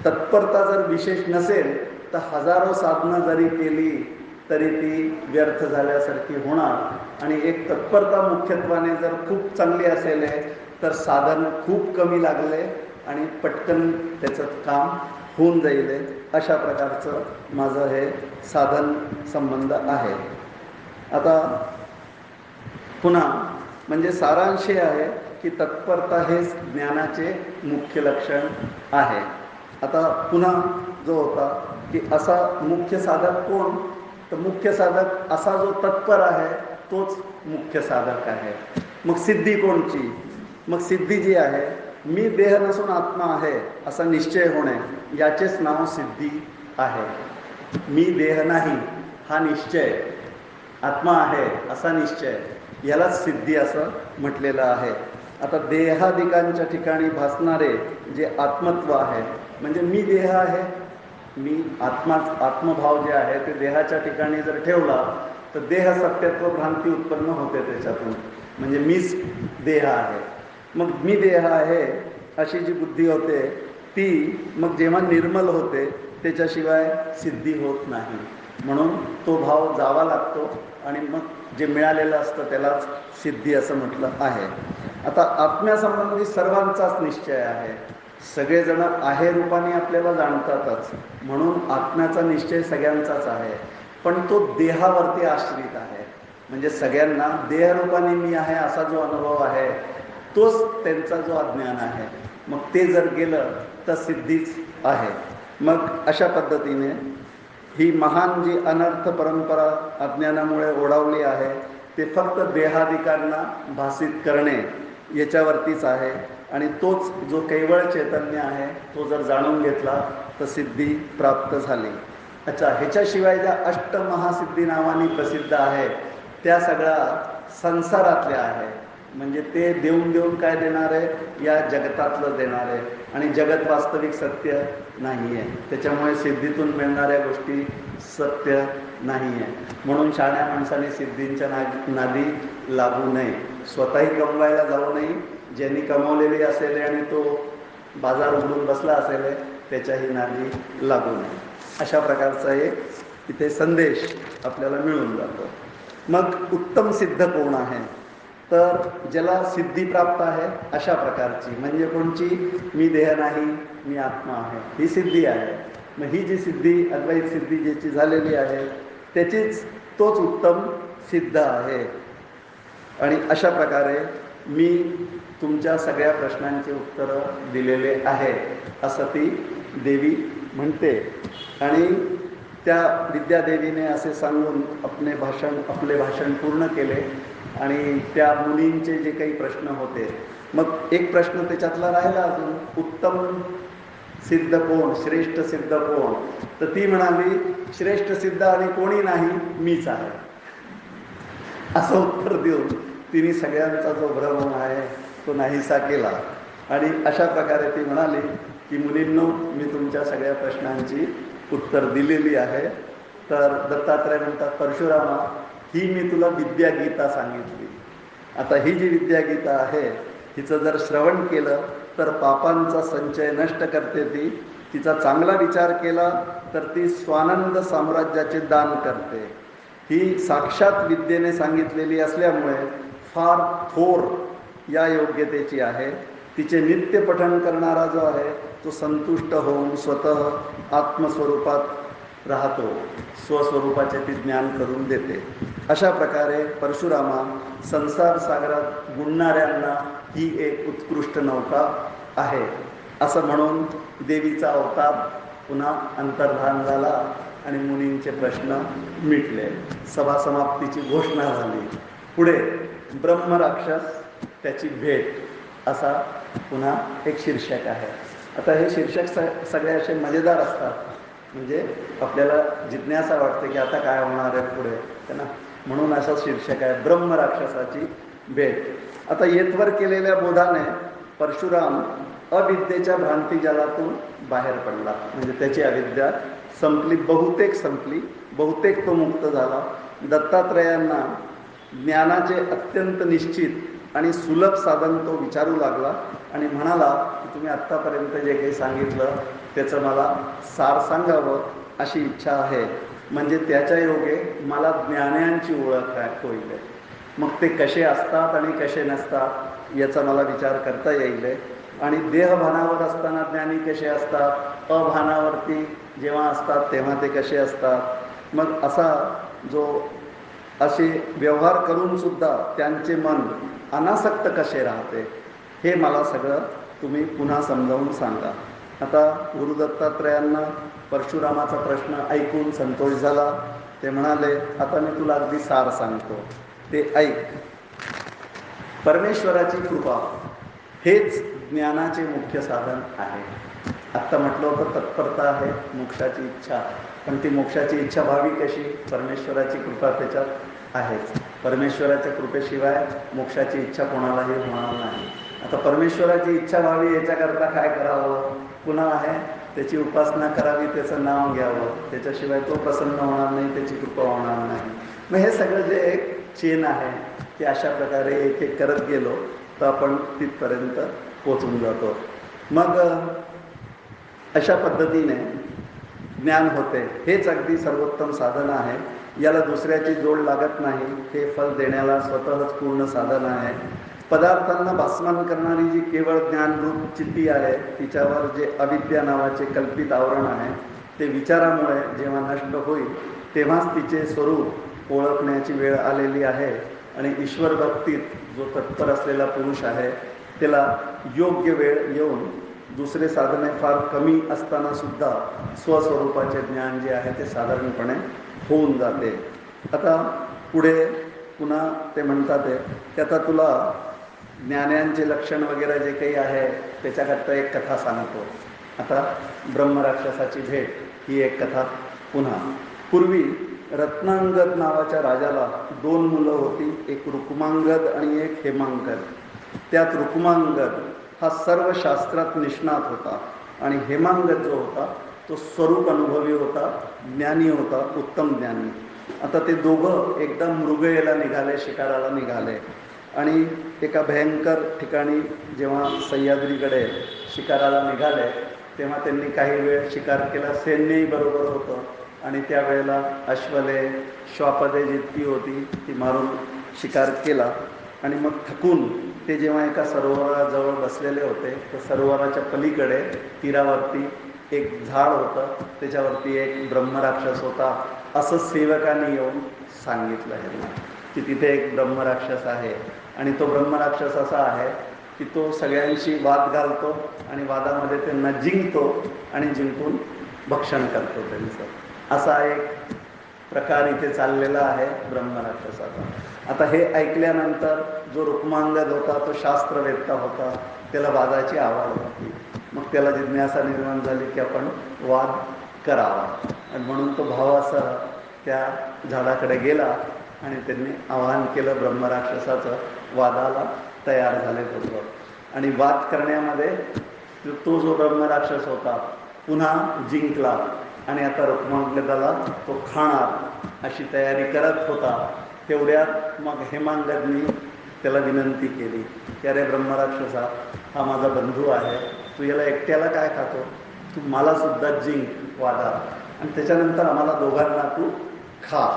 तत्परता जर विशेष नसेल तर हजारो साधनं जरी केली तरी ती व्यर्थ झाल्यासारखी होणार. आणि एक तत्परता मुख्यत्वाने जर खूप चांगली असेल तर साधन खूप कमी लागले आणि पटकन त्याचं काम होऊन जाईल. अशा प्रकारचं माझं हे साधन संबंध आहे. आता पुन्हा म्हणजे सारांश हे आहे की तत्परता हेच ज्ञानाचे मुख्य लक्षण आहे. आता पुन्हा जो होता की असा मुख्य साधक कोण, तर मुख्य साधक असा जो तत्पर आहे तोच मुख्य साधक आहे. मग सिद्धी कोणची? मग सिद्धी जी आहे, मी देह नसून आत्मा आहे असा निश्चय होणे, याचेच नाव सिद्धी आहे. मी देह नाही हा निश्चय, आत्मा आहे असा निश्चय, यालाच सिद्धी असं म्हटलेलं आहे. आता देहादिकांच्या ठिकाणी भासणारे जे आत्मत्व आहे, म्हणजे मी देह आहे, मी आत्मभाव जे आहे ते देहाच्या ठिकाणी जर ठेवला तर देह सत्यत्व भ्रांती उत्पन्न होते त्याच्यातून, म्हणजे मीच देह आहे. मग मी देह आहे अशी जी बुद्धी होते ती मग जेव्हा निर्मल होते त्याच्याशिवाय सिद्धी होत नाही. म्हणून तो भाव जावा लागतो आणि मग जे मिळालेलं असतं त्यालाच सिद्धी असं म्हटलं आहे. आता आत्म्यासंबंधी सर्वांचाच निश्चय आहे. सगळेजण आहे रूपाने आपल्याला जाणतातच, म्हणून आत्म्याचा निश्चय सगळ्यांचाच आहे. पण तो देहावरती आश्रित आहे. म्हणजे सगळ्यांना देहरूपाने मी आहे असा जो अनुभव आहे तोच त्यांचा जो अज्ञान आहे. मग ते जर गेलं तर सिद्धीच आहे. मग अशा पद्धतीने ही महान जी अनर्थ परंपरा अज्ञानामुळे ओढावली आहे ते फक्त देहादिकांना भासित करणे याच्यावरतीच आहे. आणि तोच जो केवळ चैतन्य आहे तो जर जाणून घेतला तर सिद्धी प्राप्त झाली. अच्छा, ह्याच्याशिवाय ज्या अष्टमहासिद्धी नावाने प्रसिद्ध आहे त्या सगळ्या संसारातल्या आहे. म्हणजे ते देऊन देऊन काय देणार आहे, या जगतातलं देणार आहे. आणि जगत वास्तविक सत्य नाही आहे, त्याच्यामुळे सिद्धीतून मिळणाऱ्या गोष्टी सत्य नाही आहे. म्हणून शहाण्या माणसाने सिद्धींच्या नादी लागू नये, स्वतःही कमवायला जाऊ नये. ज्यांनी कमवलेली असेल आणि तो बाजार उघडून बसला असेल त्याच्याही नादी लागू नये. अशा प्रकारचा एक इथे संदेश आपल्याला मिळून जातो. मग उत्तम सिद्ध कोण आहे, तर ज्याला सिद्धी प्राप्त आहे अशा प्रकारची, म्हणजे कोणची, मी देह नाही मी आत्मा आहे, ही सिद्धी आहे. मग ही जी सिद्धी अद्वैत सिद्धी ज्याची झालेली आहे त्याचीच तोच उत्तम सिद्ध आहे. आणि अशा प्रकारे मी तुमच्या सगळ्या प्रश्नांचे उत्तरं दिलेले आहे असं ती देवी म्हणते. आणि त्या विद्यादेवीने असे सांगून आपले भाषण पूर्ण केले. आणि त्या मुलींचे जे काही प्रश्न होते, मग एक प्रश्न त्याच्यातला राहिला अजून, उत्तम सिद्ध कोण, श्रेष्ठ सिद्ध कोण. तर ती म्हणाली श्रेष्ठ सिद्ध आणि कोणी नाही, मीच आहे, असं उत्तर देऊन तिने सगळ्यांचा जो भ्रम आहे तो नाहीसा केला. आणि अशा प्रकारे ती म्हणाली की मुलींनो, मी तुमच्या सगळ्या प्रश्नांची उत्तर दिलेली आहे. तर दत्तात्रय म्हणतात, परशुरामा, ही मी तुला विद्यागीता सांगितली. आता ही जी विद्यागीता आहे हिचं जर श्रवण केलं तर पापांचा संचय नष्ट करते. तिचा चांगला विचार केला तर ती स्वानंद साम्राज्याचे दान करते. ही साक्षात विद्येने सांगितलेली असल्यामुळे फार थोर या योग्यतेची आहे. तिचे नित्य पठण करणारा जो आहे तो संतुष्ट होऊन स्वतः आत्मस्वरूपात राहतो, स्वस्वरूपाचे ती ज्ञान करून देते. अशा प्रकारे परशुरामा संसार सागरात बुडणाऱ्यांना ही एक उत्कृष्ट नौका आहे असं म्हणून देवीचा अवतार पुन्हा अंतर्धान झाला आणि मुनींचे प्रश्न मिटले. सभा समाप्तीची घोषणा झाली. पुढे ब्रह्मराक्षस त्याची भेट असा पुन्हा एक शीर्षक आहे. आता हे शीर्षक सगळे असे मजेदार असतात, म्हणजे आपल्याला जिज्ञासा वाटते की आता काय होणार आहे पुढे, है ना. म्हणून असं शीर्षक आहे, ब्रह्मराक्षसाची भेट. आता येथवर केलेल्या बोधाने परशुराम अविद्येच्या भ्रांतीजालातून बाहेर पडला, म्हणजे त्याची अविद्या संपली, बहुतेक तो मुक्त झाला. दत्तात्रयांना ज्ञानाचे अत्यंत निश्चित आणि सुलभ साधन तो विचारू लागला आणि म्हणाला की तुम्ही आत्तापर्यंत जे काही सांगितलं त्याचं मला सार सांगावं अशी इच्छा आहे. म्हणजे त्याच्या योगे मला ज्ञानांची ओळख होईल. मग ते कसे असतात आणि कसे नसतात याचा मला विचार करता येईल. आणि देहभानावर असताना ज्ञानी कसे असतात, अभानावरती जेव्हा असतात तेव्हा ते कसे असतात, मग असा जो असे व्यवहार करून सुद्धा त्यांचे मन अनासक्त कसे राहते, हे मला सगळं तुम्ही पुन्हा समजावून सांगा. आता गुरु दत्तात्रयांना परशुरामाचा प्रश्न ऐकून संतोष झाला. ते म्हणाले, आता मी तुला अगदी सार सांगतो, ते ऐक. परमेश्वराची कृपा हेच ज्ञानाचे मुख्य साधन आहे. आत्ता म्हटलं होतं तत्परता आहे, मोक्षाची इच्छा. पण ती मोक्षाची इच्छा व्हावी कशी, परमेश्वराची कृपा त्याच्यात आहेच. परमेश्वराच्या कृपेशिवाय मोक्षाची इच्छा कोणालाही होणार नाही. आता परमेश्वराची इच्छा व्हावी याच्याकरता काय करावं? पुन्हा आहे त्याची उपासना करावी, त्याचं नाव घ्यावं, त्याच्याशिवाय तो प्रसन्न होणार नाही, त्याची कृपा होणार नाही. मग हे सगळं जे एक चेन आहे ते अशा प्रकारे एक एक करत गेलो तर आपण तिथपर्यंत पोचून जातो. मग अशा पद्धतीने ज्ञान होते. हेच अगदी सर्वोत्तम साधन आहे. याला दुसऱ्याची जोड लागत नाही. हे फल देण्याला स्वतःच पूर्ण साधन आहे. पदार्थांना भासमान करणारी जी केवळ ज्ञानरूप चित्ती आहे, तिच्यावर जे अविद्या नावाचे कल्पित आवरण आहे, ते विचारामुळे जेव्हा नष्ट होईल तेव्हाच तिचे स्वरूप ओळखण्याची वेळ आलेली आहे. आणि ईश्वर भक्तीत जो तत्पर असलेला पुरुष आहे त्याला योग्य वेळ येऊन दुसरे साधने फार कमी असताना सुद्धा स्वस्वरूपाचे ज्ञान जे आहे ते साधारणपणे होऊन जाते. आता पुढे पुन्हा ते म्हणतात की आता तुला ज्ञानांचे लक्षण वगैरे जे काही आहे त्याच्याकरता एक कथा सांगतो. आता ब्रह्मराक्षसाची भेट ही एक कथा. पुन्हा पूर्वी रत्नांगद नावाच्या राजाला 2 मुलं होती, एक रुक्मांगद आणि एक हेमांगद. त्यात रुक्मांगद हा सर्व शास्त्रात निष्णात होता आणि हेमांगद जो होता तो स्वरूप अनुभवी होता, ज्ञानी होता, उत्तम ज्ञानी. आता ते दोघं एकदा मृगयेला निघाले, शिकाराला निघाले आणि एका भयंकर ठिकाणी जेव्हा सह्याद्रीकडे शिकाराला निघाले तेव्हा त्यांनी काही वेळ शिकार केला. सैन्यही बरोबर होतं आणि त्यावेळेला अश्वले, श्वापदे जितकी होती ती मारून शिकार केला. आणि मग थकून ते जेव्हा एका सरोवराजवळ बसलेले होते तर सरोवराच्या पलीकडे तीरावरती एक झाड होतं, त्याच्यावरती एक ब्रह्मराक्षस होता असं सेवकाने येऊन सांगितलं आहे की तिथे एक ब्रह्मराक्षस आहे. आणि तो ब्रह्मराक्षस असा आहे की तो सगळ्यांशी वाद घालतो आणि वादामध्ये त्यांना जिंकतो आणि जिंकून भक्षण करतो त्यांचं. असा एक प्रकार इथे चाललेला आहे ब्रह्मराक्षसाचा. आता हे ऐकल्यानंतर जो रुक्मांगद होता तो शास्त्रवेत्ता होता, त्याला वादाची आवड होती. मग त्याला जिज्ञासा निर्माण झाली की आपण वाद करावा. आणि म्हणून तो भावासह त्या झाडाकडे गेला आणि त्यांनी आवाहन केलं ब्रह्मराक्षसाचं. वादाला तयार झाले बरोबर. आणि वाद करण्यामध्ये तो जो ब्रह्मराक्षस होता पुन्हा जिंकला आणि आता रुक्मांगदाला तो खाणार अशी तयारी करत होता. तेवढ्यात मग हेमांगदनी त्याला विनंती केली की अरे ब्रह्मराक्षसा, हा माझा बंधू आहे, तू याला एकट्याला काय खातो, तू मलासुद्धा जिंक वादात आणि त्याच्यानंतर आम्हाला दोघांना तू खा,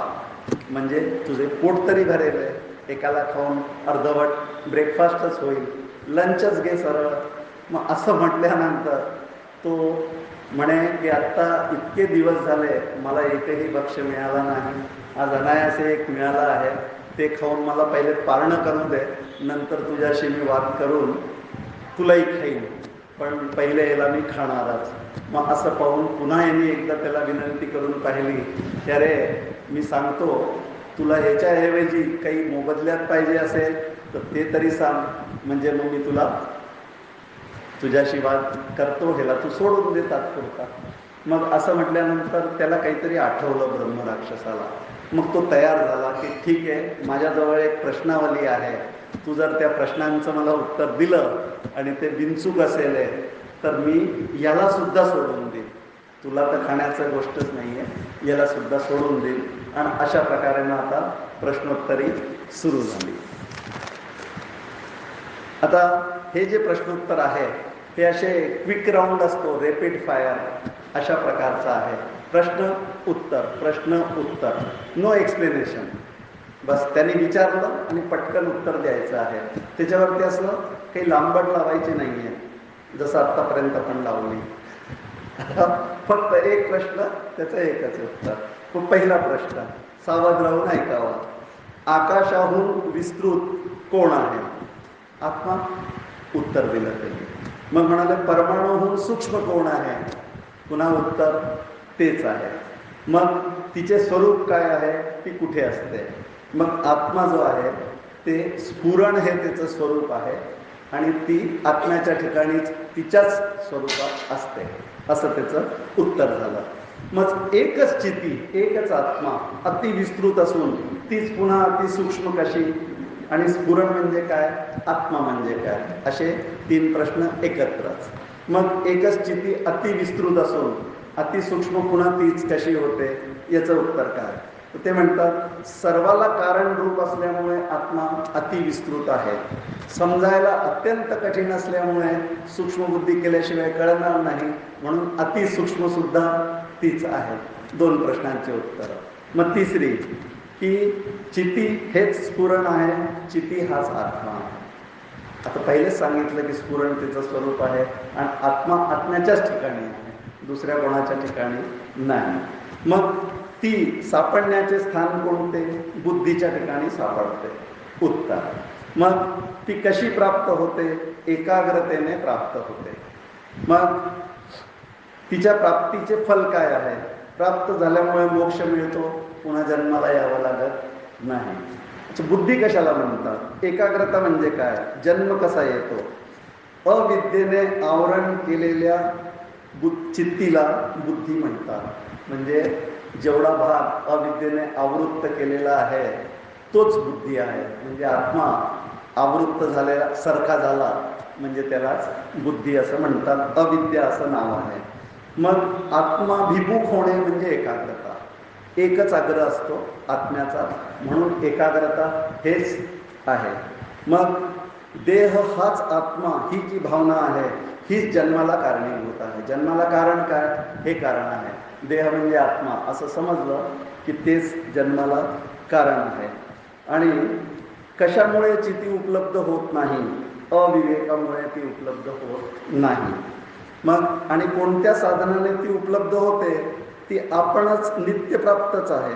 म्हणजे तुझे पोट तरी भरेल आहे. एकाला खाऊन अर्धवट ब्रेकफास्टच होईल, लंचच घे सरळ. मग असं म्हटल्यानंतर तो म्हणे की आत्ता इतके दिवस झाले मला एकही भक्ष्य मिळाला नाही, आज अनायासे एक मिळाला आहे, ते खाऊन मला पहिले पारणं करू दे, नंतर तुझ्याशी मी वाद करून तुलाही खाईन, पण पहिले याला मी खाणारच. मग असं पाहून पुन्हा यांनी एकदा त्याला विनंती करून पाहिली की अरे मी सांगतो, तुला ह्याच्याऐवजी काही मोबदल्यात पाहिजे असेल तर ते तरी सांग, म्हणजे मग मी तुला तुझ्याशी वाद करतो, ह्याला तू सोडून दे तात्पुरता. मग असं म्हटल्यानंतर त्याला काहीतरी आठवलं ब्रह्मराक्षसाला. मग तो तयार झाला की ठीक आहे, माझ्याजवळ एक प्रश्नावली आहे, तू जर त्या प्रश्नांचं मला उत्तर दिलं आणि ते बिनचूक असेल तर मी याला सुद्धा सोडून देईन, तुला तर खाण्याचं गोष्टच नाही आहे, याला सुद्धा सोडून देईन. आणि अशा प्रकारे आता प्रश्नोत्तरी सुरू झाली. आता हे जे प्रश्नोत्तर आहे हे असे क्विक राऊंड असतो, रॅपिड फायर अशा प्रकारचा आहे. प्रश्न उत्तर, प्रश्न उत्तर, नो एक्सप्लेनेशन. बस त्यांनी विचारलं आणि पटकन उत्तर द्यायचं आहे. त्याच्यावरती असं काही लांबड लावायची नाही आहे जसं आत्तापर्यंत आपण लावली. फक्त एक प्रश्न, त्याचं एकच उत्तर. तो पहिला प्रश्न सावध राहून ऐकावा. आकाशाहून विस्तृत कोण आहे? आत्मा. उत्तर दिलं त्यांनी. मग म्हणाले परमाणूहून सूक्ष्म कोण आहे? पुन्हा उत्तर तेच आहे. मग तिचे स्वरूप काय आहे? ती कुठे असते? मग आत्मा जो आहे ते स्फुरण हे त्याचं स्वरूप आहे. आणि ती आत्म्याच्या ठिकाणीच तिच्याच स्वरूपात असते, असं त्याचं उत्तर झालं. मग एकच चिती, एकच आत्मा अतिविस्तृत असून तीच पुन्हा अतिसूक्ष्म कशी, आणि स्फुरण म्हणजे काय, आत्मा म्हणजे काय, असे 3 प्रश्न एकत्रच. मग एकच चिती अतिविस्तृत असून अतिसूक्ष्म पुन्हा तीच कशी होते, याचं उत्तर काय. ते म्हणतात सर्वाला कारण रूप असल्यामुळे आत्मा अतिविस्तृत आहे, समजायला अत्यंत कठीण असल्यामुळे सूक्ष्मबुद्धी केल्याशिवाय कळणार नाही, म्हणून अतिसूक्ष्म सुद्धा तीच आहे. 2 प्रश्नांची उत्तर. मग तिसरी की चिती हेच स्फुरण आहे, चिती हाच आत्मा आहे. आता पहिलेच सांगितलं की स्फुरण तिचं स्वरूप आहे आणि आत्मा आत्म्याच्याच ठिकाणी आहे, दुसऱ्या कोणाच्या ठिकाणी नाही. मग ती सापडण्याचे स्थान कोणते, बुद्धीच्या ठिकाणी सापडते. उत्तर. मग ती कशी प्राप्त होते, एकाग्रतेने प्राप्त होते. मग तिच्या प्राप्तीचे फल काय आहे, प्राप्त झाल्यामुळे मोक्ष मिळतो, पुन्हा जन्माला यावं लागत नाही. बुद्धी कशाला म्हणतात, एकाग्रता म्हणजे काय, जन्म कसा येतो, अविद्येने आवरण केलेल्या चित्तीला बुद्धी म्हणतात. म्हणजे जेवढा भाग अविद्येने आवृत्त केलेला आहे तोच बुद्धी आहे. म्हणजे आत्मा आवृत्त झालेला सारखा झाला म्हणजे त्यालाच बुद्धी असं म्हणतात, अविद्या असं नाव आहे. मग आत्माभिमुख होणे म्हणजे एकाग्रता, एकच आग्रह असतो आत्म्याचा, म्हणून एकाग्रता हेच आहे. मग देह हाच आत्मा ही जी भावना आहे हीच जन्माला कारणीभूत आहे. जन्माला कारण काय, हे कारण आहे. देह म्हणजे आत्मा असं समजलं की तेच जन्माला कारण आहे. आणि कशामुळे चिती उपलब्ध होत नाही, अविवेकामुळे ती उपलब्ध होत नाही. मग आणि कोणत्या साधनाने ती उपलब्ध होते, ती आपणच नित्यप्राप्तच आहे,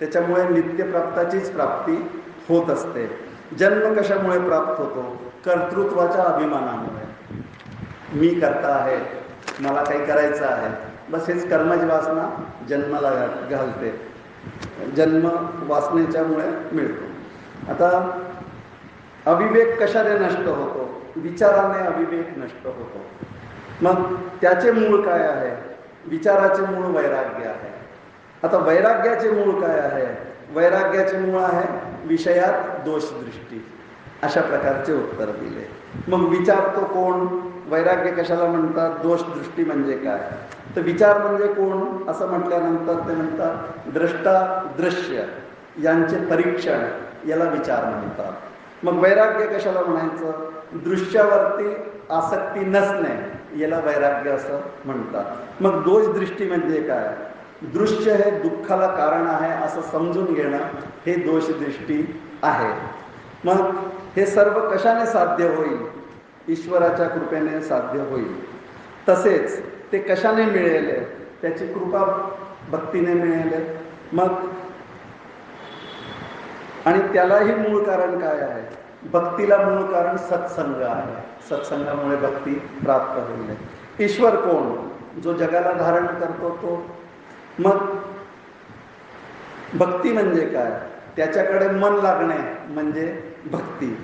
त्याच्यामुळे नित्यप्राप्ताचीच प्राप्ती होत असते. जन्म कशामुळे प्राप्त होतो, कर्तृत्वाच्या अभिमानामुळे. मी करता आहे, मला काही करायचं आहे, बस हेच कर्मज वासना जन्माला घालते, जन्म वासनेच्यामुळे मिळतो. आता अविवेक कशाने नष्ट होतो, विचाराने अविवेक नष्ट होतो. मग त्याचे मूळ काय आहे, विचाराचे मूळ वैराग्य आहे. आता वैराग्याचे मूळ काय आहे, वैराग्याचे मूळ आहे विषयात दोषदृष्टी. अशा प्रकारचे उत्तर दिले. मग विचारतो कोण, वैराग्य कशाला म्हणतात, दोषदृष्टी म्हणजे काय, तर विचार म्हणजे कोण असं म्हटल्यानंतर ते म्हणतात द्रष्टा दृश्य यांचे परीक्षण, याला विचार म्हणतात. मग वैराग्य कशाला म्हणायचं, दृश्यावरती आसक्ती नसणे, याला वैराग्य असं म्हणतात. मग दोषदृष्टी म्हणजे काय, दृश्य हे दुःखाला कारण आहे असं समजून घेणं, हे दोषदृष्टी आहे. मग हे सर्व कशाने साध्य होईल, ईश्वराच्या कृपेने साध्य होईल. तसेच ते कशाने मिळेल, त्याची कृपा भक्तीने मिळेल. मग आणि त्यालाही मूळ कारण काय आहे, भक्तीला मूळ कारण सत्संग आहे, सत्संगामुळे भक्ती प्राप्त होईल. ईश्वर कोण, जो जगाला धारण करतो तो. मग भक्ती म्हणजे काय, त्याच्याकडे मन लागणे म्हणजे भक्ती.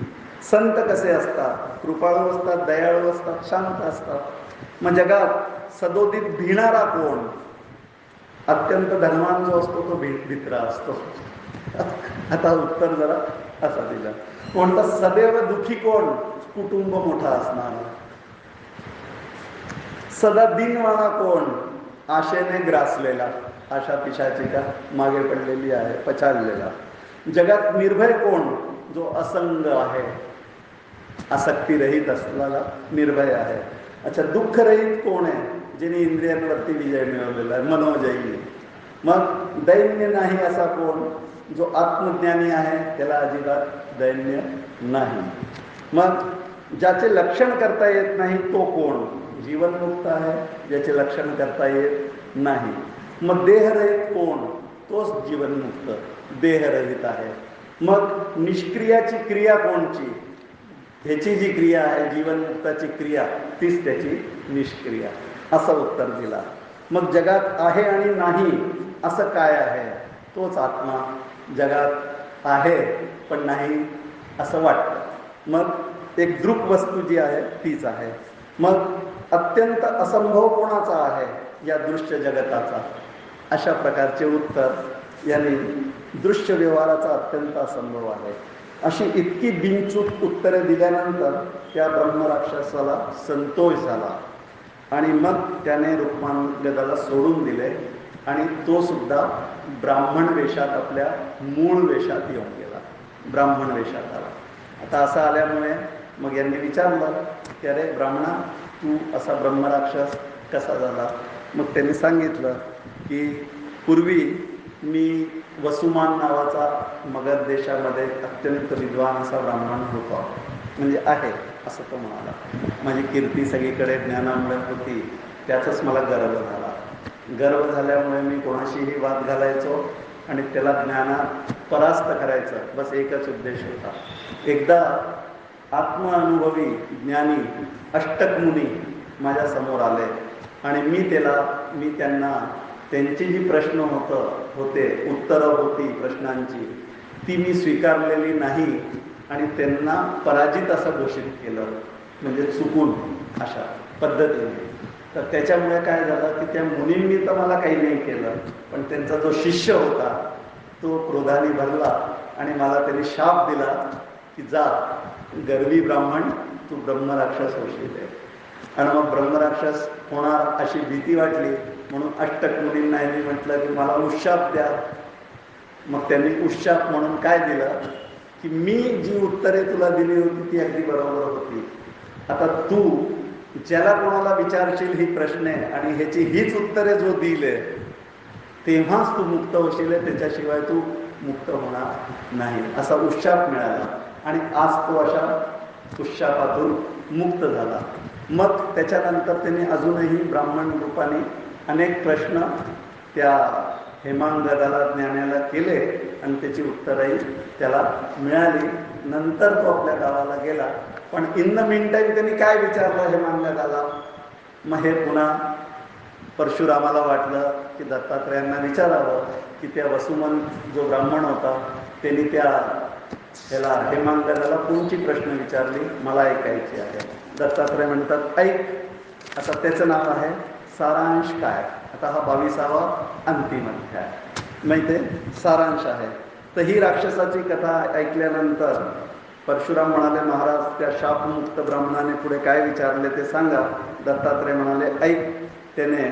संत कसे असतात, कृपाळू असतात, दयाळू असतात, शांत असतात. मग जगात सदोदित भिणारा कोण, अत्यंत धनवान जो असतो तो भित्रा असतो. आता उत्तर जरा असा दिला. कोणता सदैव दुखी कोण, कुटुंब मोठा असणार. सदा दिनवाणा कोण, आशेने ग्रासलेला, आशा पिशाची का मागे पडलेली आहे, पछाडलेला. जगात निर्भय कोण, जो असंग आहे, आसक्तीरहित असलेला निर्भय आहे. अच्छा, दुःखरहित कोण आहे, ज्याने इंद्रियांवरती विजय मिळवलेला आहे, मनोजयी. मग दैन्य नाही असा कोण, जो आत्मज्ञानी आहे, त्याला अजिबात दैन्य नाही. मग ज्याचे लक्षण करता येत नाही तो कोण, जीवनमुक्त आहे, ज्याचे लक्षण करता येत नाही. मग देहरहित कोण, तोच जीवनमुक्त, देहरहित आहे. मग निष्क्रियाची क्रिया कोणची, ह्याची जी क्रिया आहे जीवनमुक्ताची क्रिया, तीच त्याची निष्क्रिया, असं उत्तर दिला. मग जगात आहे आणि नाही असं काय आहे, तोच आत्मा. जगात आहे पण नाही असं वाटतं. मग एक दृक वस्तू जी आहे तीच आहे. मग अत्यंत असंभव कोणाचा आहे? या दृश्य जगताचा. अशा प्रकारचे उत्तर यांनी दृश्य व्यवहाराचा अत्यंत असंभव आहे अशी इतकी बिनचूक उत्तरे दिल्यानंतर त्या ब्रह्मराक्षसाला संतोष झाला आणि मग त्याने रुक्मांगदाला सोडून दिले आणि तो सुद्धा ब्राह्मण वेशात आपल्या मूळ वेशात येऊन गेला, ब्राह्मण वेशात आला. आता असं आल्यामुळे मग यांनी विचारलं की अरे ब्राह्मणा, तू असा ब्रह्मराक्षस कसा झाला? मग त्यांनी सांगितलं की पूर्वी मी वसुमान नावाचा मगध देशामध्ये अत्यंत विद्वान असा ब्राह्मण होता, म्हणजे आहे असं तो म्हणाला. माझी कीर्ती सगळीकडे ज्ञानामुळे होती, त्याचाच मला गर्व झाला. गर्व झाल्यामुळे मी कोणाशीही वाद घालायचो आणि त्याला ज्ञानात परास्त करायचं, बस एकच उद्देश होता. एकदा आत्मअनुभवी ज्ञानी अष्टक मुनी माझ्या समोर आले आणि मी त्यांना त्यांची जी प्रश्न होते उत्तरं होती प्रश्नांची ती मी स्वीकारलेली नाही आणि त्यांना पराजित असं घोषित केलं, म्हणजे चुकून अशा पद्धतीने. तर त्याच्यामुळे काय झालं की त्या मुनींनी तर मला काही नाही केलं, पण त्यांचा जो शिष्य होता तो क्रोधाने भरला आणि मला त्यांनी शाप दिला की जा गर्वी ब्राह्मण, तू ब्रह्मराक्षस होशील. आणि मग ब्रह्मराक्षस होणार अशी भीती वाटली म्हणून अष्टक मुनींना यांनी म्हटलं की मला उशाप द्या. मग त्यांनी उशाप म्हणून काय दिलं की मी जी उत्तरे तुला दिली होती ती अगदी बरोबर होती, आता तू ज्याला कोणाला विचारशील ही प्रश्ने आणि ह्याची हीच उत्तरे जो दिले तेव्हाच तू मुक्त होशील, त्याच्याशिवाय तू मुक्त होणार नाही, असा उशाप मिळाला. आणि आज तो अशा उशापातून मुक्त झाला. मग त्याच्यानंतर त्यांनी अजूनही ब्राह्मण रूपाने अनेक प्रश्न त्या हेमांगदाला ज्ञानाला केले आणि त्याची उत्तरही त्याला मिळाली. नंतर तो आपल्या गावाला गेला. पण इन द मीन टाईम त्यांनी काय विचारलं हेमांगदाला? मग हे पुन्हा परशुरामाला वाटलं की दत्तात्रयांना विचारावं की त्या वसुमन जो ब्राह्मण होता त्यांनी त्याला हेमांगदाला कोणची प्रश्न विचारली, मला ऐकायची आहे. दत्तात्रय म्हणतात ऐक. आता त्याचं नाव आहे सारांश काय. आता हा 22वा अंतिम अध्याय, माहिती आहे, सारांश आहे. तर ही राक्षसाची कथा ऐकल्यानंतर परशुराम म्हणाले महाराज त्या शापमुक्त ब्राह्मणाने पुढे काय विचारले ते सांगा. दत्तात्रय म्हणाले ऐक, त्याने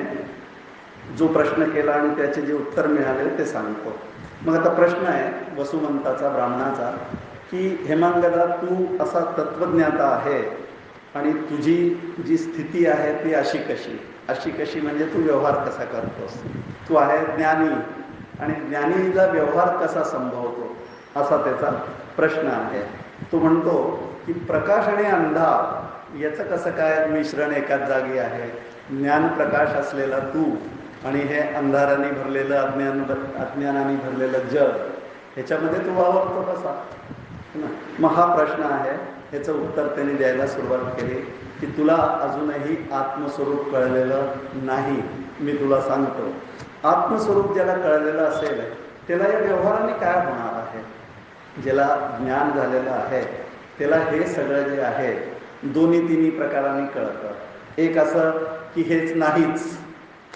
जो प्रश्न केला आणि त्याचे जे उत्तर मिळाले ते सांगतो. मग आता प्रश्न आहे वसुमंताचा ब्राह्मणाचा की हेमांगदा, तू असा तत्वज्ञाता आहे आणि तुझी जी स्थिती आहे ती अशी कशी म्हणजे तू व्यवहार कसा करतोस? तू आहे ज्ञानी आणि ज्ञानीला व्यवहार कसा संभवतो असा त्याचा प्रश्न आहे. तो म्हणतो की प्रकाश आणि अंधार याचं कसं काय मिश्रण एकाच जागी आहे? ज्ञान प्रकाश असलेला तू आणि हे अंधाराने भरलेलं अज्ञानाने भरलेलं जग, ह्याच्यामध्ये तू वावरतो कसा? मग हा प्रश्न आहे. ह्याचं उत्तर त्यांनी द्यायला सुरुवात केली की तुला अजूनही आत्मस्वरूप कळलेलं नाही. मी तुला सांगतो, आत्मस्वरूप ज्याला कळलेलं असेल त्याला या व्यवहाराने काय होणार आहे? ज्याला ज्ञान झालेलं आहे त्याला हे सगळं जे आहे दोन्ही तिन्ही प्रकारांनी कळतं. एक असं की हेच नाहीच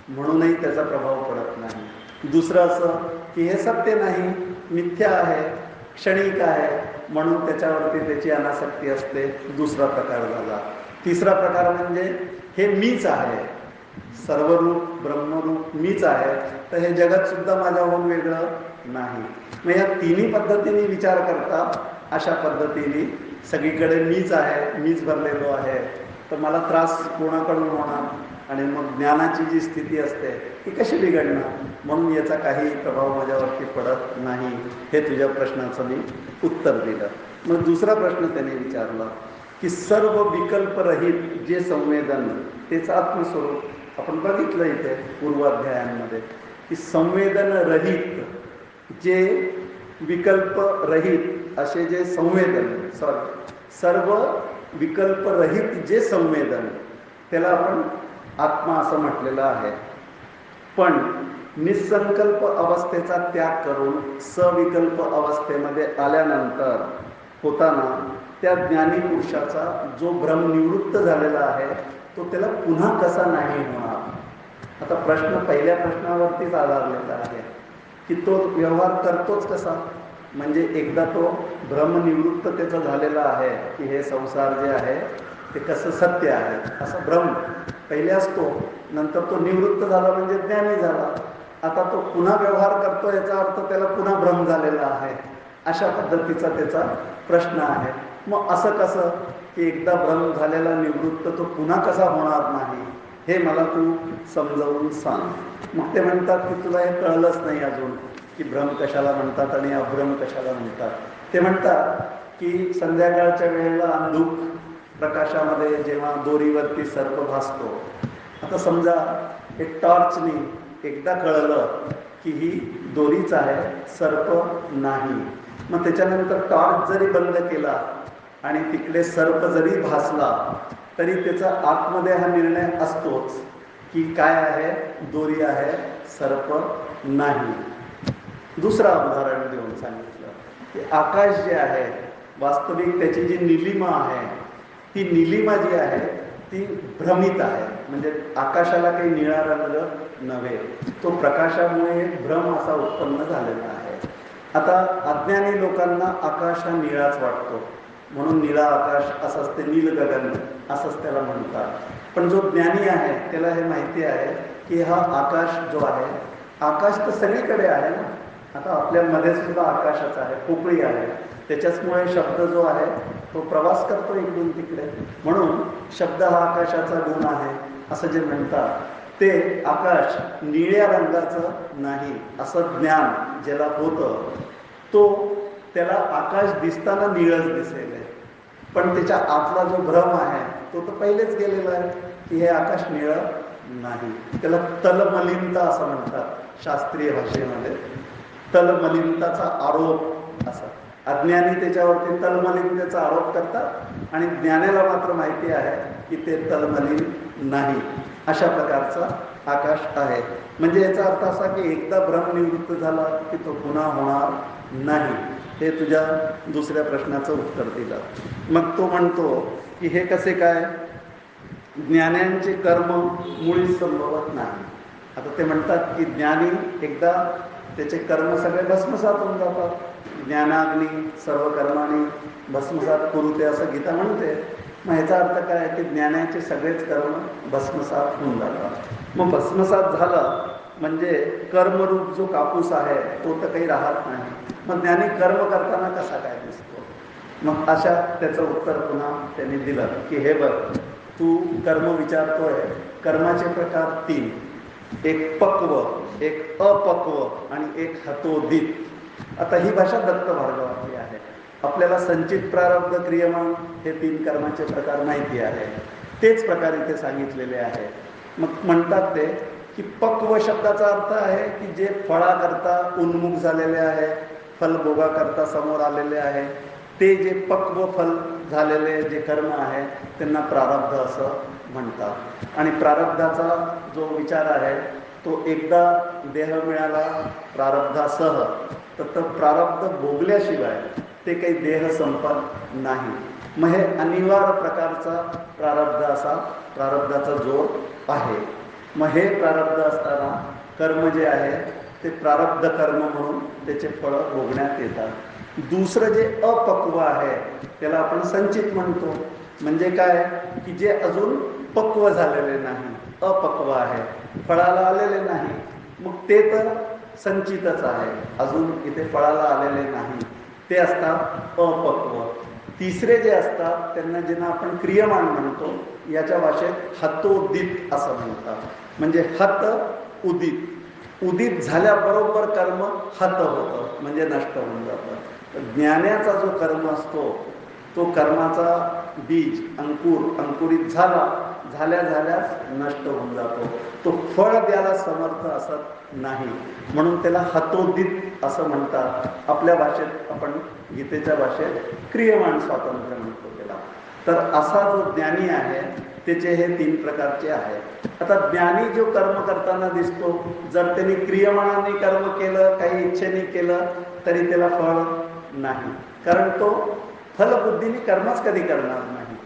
म्हणूनही त्याचा प्रभाव पडत नाही. दुसरं असं की हे सत्य नाही, मिथ्या आहे, क्षणिक आहे म्हणून त्याच्यावरती त्याची अनासक्ती असते. दुसरा प्रकार झाला. तिसरा प्रकार म्हणजे हे मीच आहे, सर्वरूप ब्रह्मरूप मीच आहे, तर हे जगत सुद्धा माझ्याहून वेगळं नाही. मग या तिन्ही पद्धतीने विचार करता अशा पद्धतीने सगळीकडे मीच आहे, मीच भरलेलो आहे, तर मला त्रास कोणाकडून होणार? आणि मग ज्ञानाची जी स्थिती असते ती कशी बिघडणार? म्हणून याचा काही प्रभाव माझ्यावरती पडत नाही. हे तुझ्या प्रश्नाचं मी उत्तर दिलं. मग दुसरा प्रश्न त्याने विचारला की सर्व विकल्परहित जे संवेदन तेच आत्मस्वरूप. आपण बघितलं इथे पूर्वाध्यायांमध्ये की संवेदन रहित जे विकल्परहित असे जे संवेदन सर्व विकल्परहित जे संवेदन त्याला आपण आत्मा असं म्हटलेलं आहे. पण निसंकल्प अवस्थेचा त्याग करून सविकल्प अवस्थेमध्ये आल्यानंतर होताना त्या ज्ञानी पुरुषाचा जो भ्रम निवृत्त झालेला आहे तो त्याला पुन्हा कसा नाही होणार. आता प्रश्न पहिल्या प्रश्नावरतीच आधारलेला आहे की तो व्यवहार करतोच कसा. म्हणजे एकदा तो भ्रम निवृत्त त्याचा झालेला आहे की हे संसार जे आहे ते कसं सत्य आहे असा भ्रम पहिले असतो, नंतर तो निवृत्त झाला म्हणजे ज्ञानी झाला. आता तो पुन्हा व्यवहार करतो याचा अर्थ त्याला पुन्हा भ्रम झालेला आहे. अशा पद्धतीचा त्याचा प्रश्न आहे. मग असं कसं की एकदा भ्रम झालेला निवृत्त तो पुन्हा कसा होणार नाही हे मला तू समजावून सांग. मग ते म्हणतात की तुला हे कळलंच नाही अजून की भ्रम कशाला म्हणतात आणि अभ्रम कशाला म्हणतात. ते म्हणतात की संध्याकाळच्या वेळेला अंधुक प्रकाशामध्ये जेव्हा दोरीवरती सर्प भासतो, आता समजा एक टॉर्चनी एकदा कळलं की ही दोरीच आहे, सर्प नाही. मग त्याच्यानंतर टॉर्च जरी बंद केला आणि तिकडे सर्प जरी भासला तरी त्याचा आतमध्ये हा निर्णय असतोच की काय आहे, दोरी आहे, सर्प नाही. दुसरा उदाहरण देऊन सांगितलं की आकाश जे आहे वास्तविक त्याची जी निलिमा आहे ती निलिमा जी आहे ती भ्रमित आहे. म्हणजे आकाशाला काही निळा रंग नव्हे, तो प्रकाशामुळे भ्रम असा उत्पन्न झालेला आहे. आता अज्ञानी लोकांना आकाश हा निळाच वाटतो म्हणून निळा आकाश असंच ते नील गगन असंच त्याला म्हणतात. पण जो ज्ञानी आहे त्याला हे माहिती आहे की हा आकाश जो आहे, आकाश तर सगळीकडे आहे ना. आता आपल्यामध्ये सुद्धा आकाशाचा आहे, पोकळी आहे, त्याच्याचमुळे शब्द जो आहे तो प्रवास करतो इकडून तिकडे. म्हणून शब्द हा आकाशाचा गुण आहे असं जे म्हणतात ते आकाश निळ्या रंगाचं नाही असं ज्ञान ज्याला होतं तो त्याला आकाश दिसताना निळच दिसेल. पण त्याच्या आतला जो भ्रम आहे तो तर पहिलेच गेलेला आहे की हे आकाश निळं नाही. त्याला तलमलिनता असं म्हणतात शास्त्रीय भाषेमध्ये. तलमलिनताचा आरोप असा. अज्ञानी त्याच्यावरती तलमलिनतेचा आरोप करतात आणि ज्ञानाला मात्र माहिती आहे की ते तलमलिन नाही. अशा प्रकारचा आकाश आहे. म्हणजे याचा अर्थ असा की एकदा भ्रम निवृत्त झाला की तो पुन्हा होणार नाही. हे तुझ्या दुसऱ्या प्रश्नाचं उत्तर दिलं. मग तो म्हणतो की हे कसे काय, ज्ञानांचे कर्म मुळीच संभवत नाही. आता ते म्हणतात की ज्ञानी एकदा त्याचे कर्म सगळे भस्मसात होऊन जातात. ज्ञानाग्नी सर्व कर्माने भस्मसात कुरुते असं गीता म्हणते. मग ह्याचा अर्थ काय की ज्ञानाचे सगळेच कर्म भस्मसात होऊन जातात. मग भस्मसात झालं म्हणजे कर्मरूप जो कापूस आहे तो तर काही राहत नाही. मग ज्ञानी कर्म करताना कसा काय दिसतो. मग अशा त्याचं उत्तर पुन्हा त्यांनी दिलं की हे बघ तू कर्म विचारतोय, कर्माचे प्रकार 3, एक पक्व, एक अपक्व आणि एक हतोदित. आता ही भाषा दत्त भार्गवाची आहे. आपल्याला संचित प्रारब्ध क्रियमान हे 3 कर्माचे प्रकार माहिती आहे. तेच प्रकार इथे सांगितलेले आहे. मग म्हणतात ते की पक्व शब्दाचा अर्थ आहे की जे फळाकरता उन्मुख झालेले आहे, फलभोगाकरता समोर आलेले आहे, ते जे पक्व फल झालेले जे कर्म आहे त्यांना प्रारब्ध असं म्हणतात. आणि प्रारब्धाचा जो विचार आहे तो एकदा देह मिळाला प्रारब्धासह तर प्रारब्ध भोगल्याशिवाय ते काही देह संपत नाही. मग हे अनिवार्य प्रकारचा प्रारब्ध असा प्रारब्धाचा जोर आहे. मग हे प्रारब्ध असताना कर्म जे आहे ते प्रारब्ध कर्म म्हणून त्याचे फळ भोगण्यात येतात. दुसरं जे अपक्व आहे त्याला आपण संचित म्हणतो. म्हणजे काय की जे अजून पक्व झालेले नाही, अपक्व आहे, फळाला आलेले नाही, मग ते तर संचितच आहे, अजून इथे फळाला आलेले नाही, ते असतात अपक्व. तिसरे जे असतात त्यांना ज्यांना आपण क्रियमान म्हणतो, याच्या भाषेत हतोदित असं म्हणतात. म्हणजे हत उदित, उदित झाल्याबरोबर कर्म हत होतं म्हणजे नष्ट होऊन जातं. ज्ञानाचा जो कर्म असतो तो कर्माचा बीज अंकुरित झाल्यास नष्ट होऊन जातो. तो फळ द्यायला समर्थ असत नाही म्हणून त्याला हतोदित असं म्हणतात. आपल्या भाषेत आपण गीतेच्या भाषेत क्रियमान स्वातंत्र्य म्हणतो त्याला. तर असा जो ज्ञानी आहे त्याचे हे 3 प्रकारचे आहेत. आता ज्ञानी जो कर्म करताना दिसतो, जर त्यांनी क्रियमानाने कर्म केलं, काही इच्छेने केलं तरी त्याला फळ नाही, कारण तो फलबुद्धीने कर्मच कधी करणार नाही.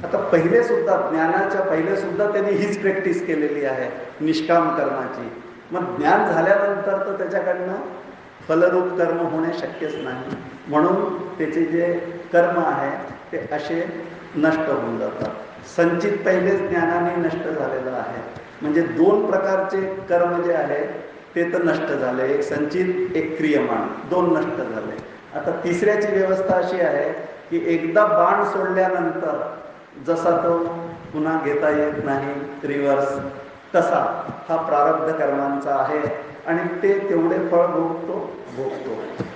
आता पहिले सुद्धा ज्ञानाच्या पहिले सुद्धा त्यांनी हीच प्रॅक्टिस केलेली आहे निष्काम कर्माची. मग ज्ञान झाल्यानंतर तर त्याच्याकडनं फलरूप कर्म होणे शक्यच नाही. म्हणून त्याचे जे कर्म आहे ते असे नष्ट होऊन जातात. संचित पहिलेच ज्ञानाने नष्ट झालेलं आहे. म्हणजे दोन प्रकारचे कर्म जे आहे ते तर नष्ट झाले, एक संचित एक क्रियमाण, दोन नष्ट झाले. आता तिसऱ्याची व्यवस्था अशी आहे की एकदा बाण सोडल्यानंतर जसा तो पुन्हा घेता येत नाही रिव्हर्स, तसा हा प्रारब्ध कर्मांचा आहे आणि ते तेवढे फळ भोगतो.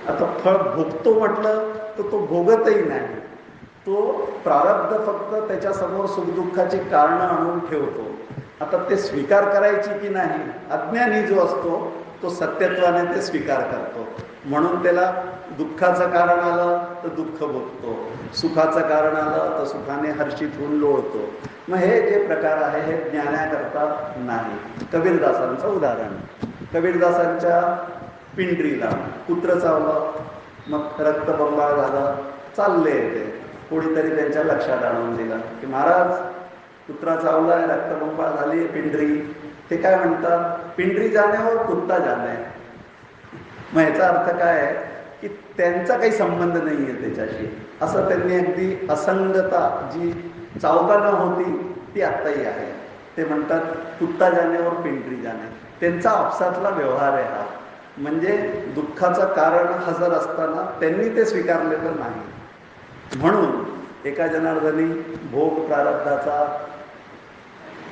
आता फळ भोगतो म्हटलं तर तो भोगतही नाही. तो प्रारब्ध फक्त त्याच्यासमोर सुखदुःखाची कारणं आणून ठेवतो. आता ते स्वीकार करायची की नाही, अज्ञानी जो असतो तो सत्यत्वाने ते स्वीकार करतो. म्हणून त्याला दुःखाचं कारण आलं तर दुःख भोगतो, सुखाचं कारण आलं तर सुखाने हर्षित होऊन लोळतो. मग हे जे प्रकार आहे हे ज्ञानाकरता नाही. कबीरदासांचं उदाहरण, कबीरदासांच्या पिंडरीला कुत्र चावलं, मग रक्तबंबाळ झालं, चालले ते. कोणीतरी त्यांच्या लक्षात आणून दिलं की महाराज कुत्रा चावलाय, रक्तबंबाळ झाली पिंडरी. ते काय म्हणतात, पिंडरी जाणे और कुत्ता जाणे. मग याचा अर्थ काय आहे की त्यांचा काही संबंध नाही आहे त्याच्याशी. असं त्यांनी अगदी असंगता जी चावताना होती ती आत्ताही आहे. ते म्हणतात कुत्ता जाणे और पिंडरी जाणे. त्यांचा आपसातला व्यवहार आहे हा. म्हणजे दुःखाचं कारण हजर असताना त्यांनी ते स्वीकारलेलं नाही. म्हणून एका जनार्दनी भोग प्रारब्धाचा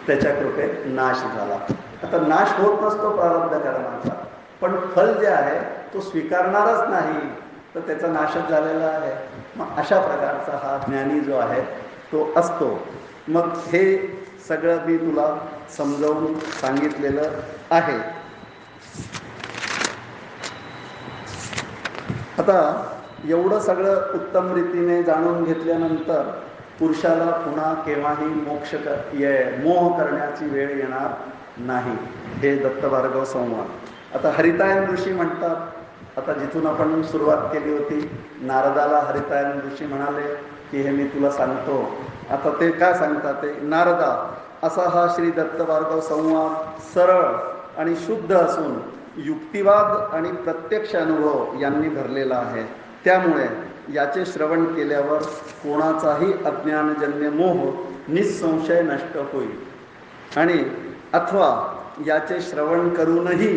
त्याच्या कृपेत नाश झाला. आता नाश होत नसतो प्रारब्ध कर्माचा, पण फल जे आहे तो स्वीकारणारच नाही तर त्याचा नाशच झालेला आहे. मग अशा प्रकारचा हा ज्ञानी जो आहे तो असतो. मग हे सगळं मी तुला समजावून सांगितलेलं आहे. आता एवढं सगळं उत्तम रीतीने जाणून घेतल्यानंतर पुरुषाला पुन्हा केव्हाही मोह करण्याची वेळ येणार नाही. हे दत्तभार्गव संवाद. आता हरितायन ऋषी म्हणतात, आता जिथून आपण सुरुवात केली होती, नारदाला हरितायन ऋषी म्हणाले की हे मी तुला सांगतो. आता ते काय सांगतात ते, नारदा असा हा श्री दत्तभार्गव संवाद सरळ आणि शुद्ध असून युक्तिवाद आणि प्रत्यक्ष अनुभव यांनी भरलेला आहे. त्यामुळे याचे श्रवण केल्यावर कोणाचाही अज्ञानजन्य मोह निसंशय नष्ट होईल. आणि अथवा याचे श्रवण करूनही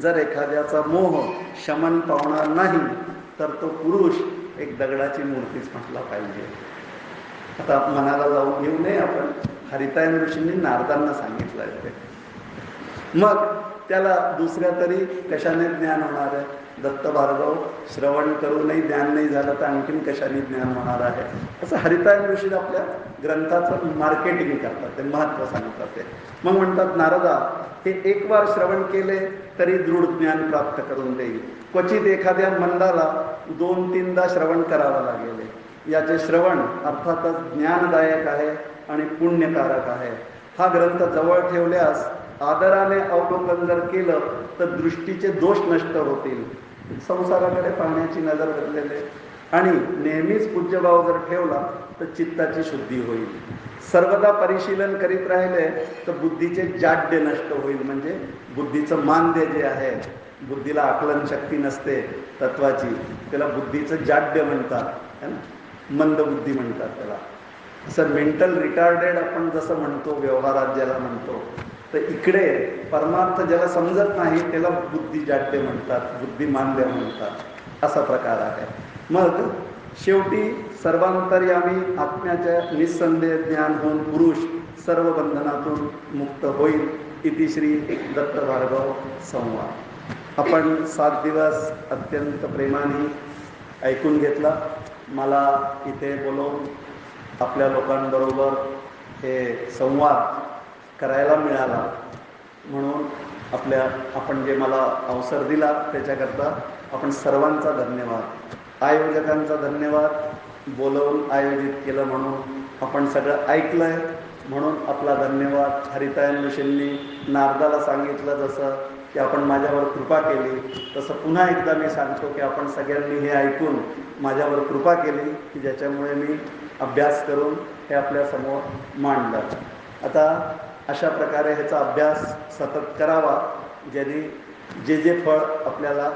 जर एखाद्याचा मोह शमन पावणार नाही तर तो पुरुष एक दगडाची मूर्तीच म्हटला पाहिजे. आता मनाला जाऊन घेऊ नये आपण. हरितायन ऋषींनी नारदांना सांगितलं आहे ते. मग त्याला दुसऱ्या तरी कशाने ज्ञान होणार आहे? दत्तभार्गव श्रवण करूनही ज्ञान नाही झालं तर आणखीन कशाने ज्ञान होणार आहे? असं हरितायन ऋषी आपल्या ग्रंथाचं मार्केटिंग करतात, ते महत्त्व सांगतात ते. मग म्हणतात नारदा हे एक वार श्रवण केले तरी दृढ ज्ञान प्राप्त करून देईल. क्वचित एखाद्या मंदाला 2-3दा श्रवण करावं लागेल. याचे श्रवण अर्थातच ज्ञानदायक आहे आणि पुण्यकारक आहे. हा ग्रंथ जवळ ठेवल्यास आदराने अवलोकन जर केलं तर दृष्टीचे दोष नष्ट होतील, संसाराकडे पाहण्याची नजर बदलेले, आणि नेहमीच पूज्यभाव जर ठेवला तर चित्ताची शुद्धी होईल. सर्वदा परिशीलन करीत राहिले तर बुद्धीचे जाड्य नष्ट होईल. म्हणजे बुद्धीचं मांद्य जे आहे, बुद्धीला आकलन शक्ती नसते तत्वाची, त्याला बुद्धीचं जाड्य म्हणतात, है ना, मंदबुद्धी म्हणतात त्याला. असं मेंटल रिटार्डेड आपण जसं म्हणतो व्यवहारात ज्याला म्हणतो, तर इकडे परमार्थ ज्याला समजत नाही त्याला बुद्धी जाड्य म्हणतात, बुद्धिमांद्य म्हणतात. असा प्रकार आहे. मग शेवटी सर्वांतर्यामी आत्म्याच्या निस्संदेह ज्ञान होऊन पुरुष सर्व बंधनातून मुक्त होईल. इति श्री दत्तभार्गव संवाद. आपण 7 दिवस अत्यंत प्रेमाने ऐकून घेतला. मला इथे बोलवून आपल्या लोकांबरोबर हे संवाद करायला मिळाला म्हणून आपण जे मला अवसर दिला त्याच्याकरता आपण सर्वांचा धन्यवाद. आयोजकांचा धन्यवाद, बोलवून आयोजित केलं म्हणून, आपण सगळं ऐकलंय म्हणून आपला धन्यवाद. हरितायन ऋषींनी नारदाला सांगितलं जसं की आपण माझ्यावर कृपा केली, तसं पुन्हा एकदा मी सांगतो की आपण सगळ्यांनी हे ऐकून माझ्यावर कृपा केली की ज्याच्यामुळे मी अभ्यास करून हे आपल्यासमोर मांडलं. आता अशा प्रकारे ह्याचा अभ्यास सतत करावा, ज्याने जे जे फळ आपल्याला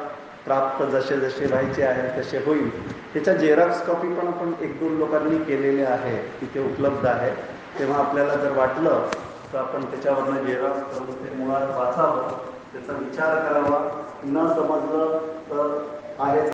प्राप्त जसे जसे व्हायचे आहे तसे होईल. त्याच्या जेरॉक्स कॉपी पण आपण 1-2 लोकांनी केलेले आहे, तिथे उपलब्ध आहे. तेव्हा आपल्याला जर वाटलं तर आपण त्याच्यावरनं जेरॉक्स करून ते मुळात वाचावं, त्याचा विचार करावा. न समजलं तर आहे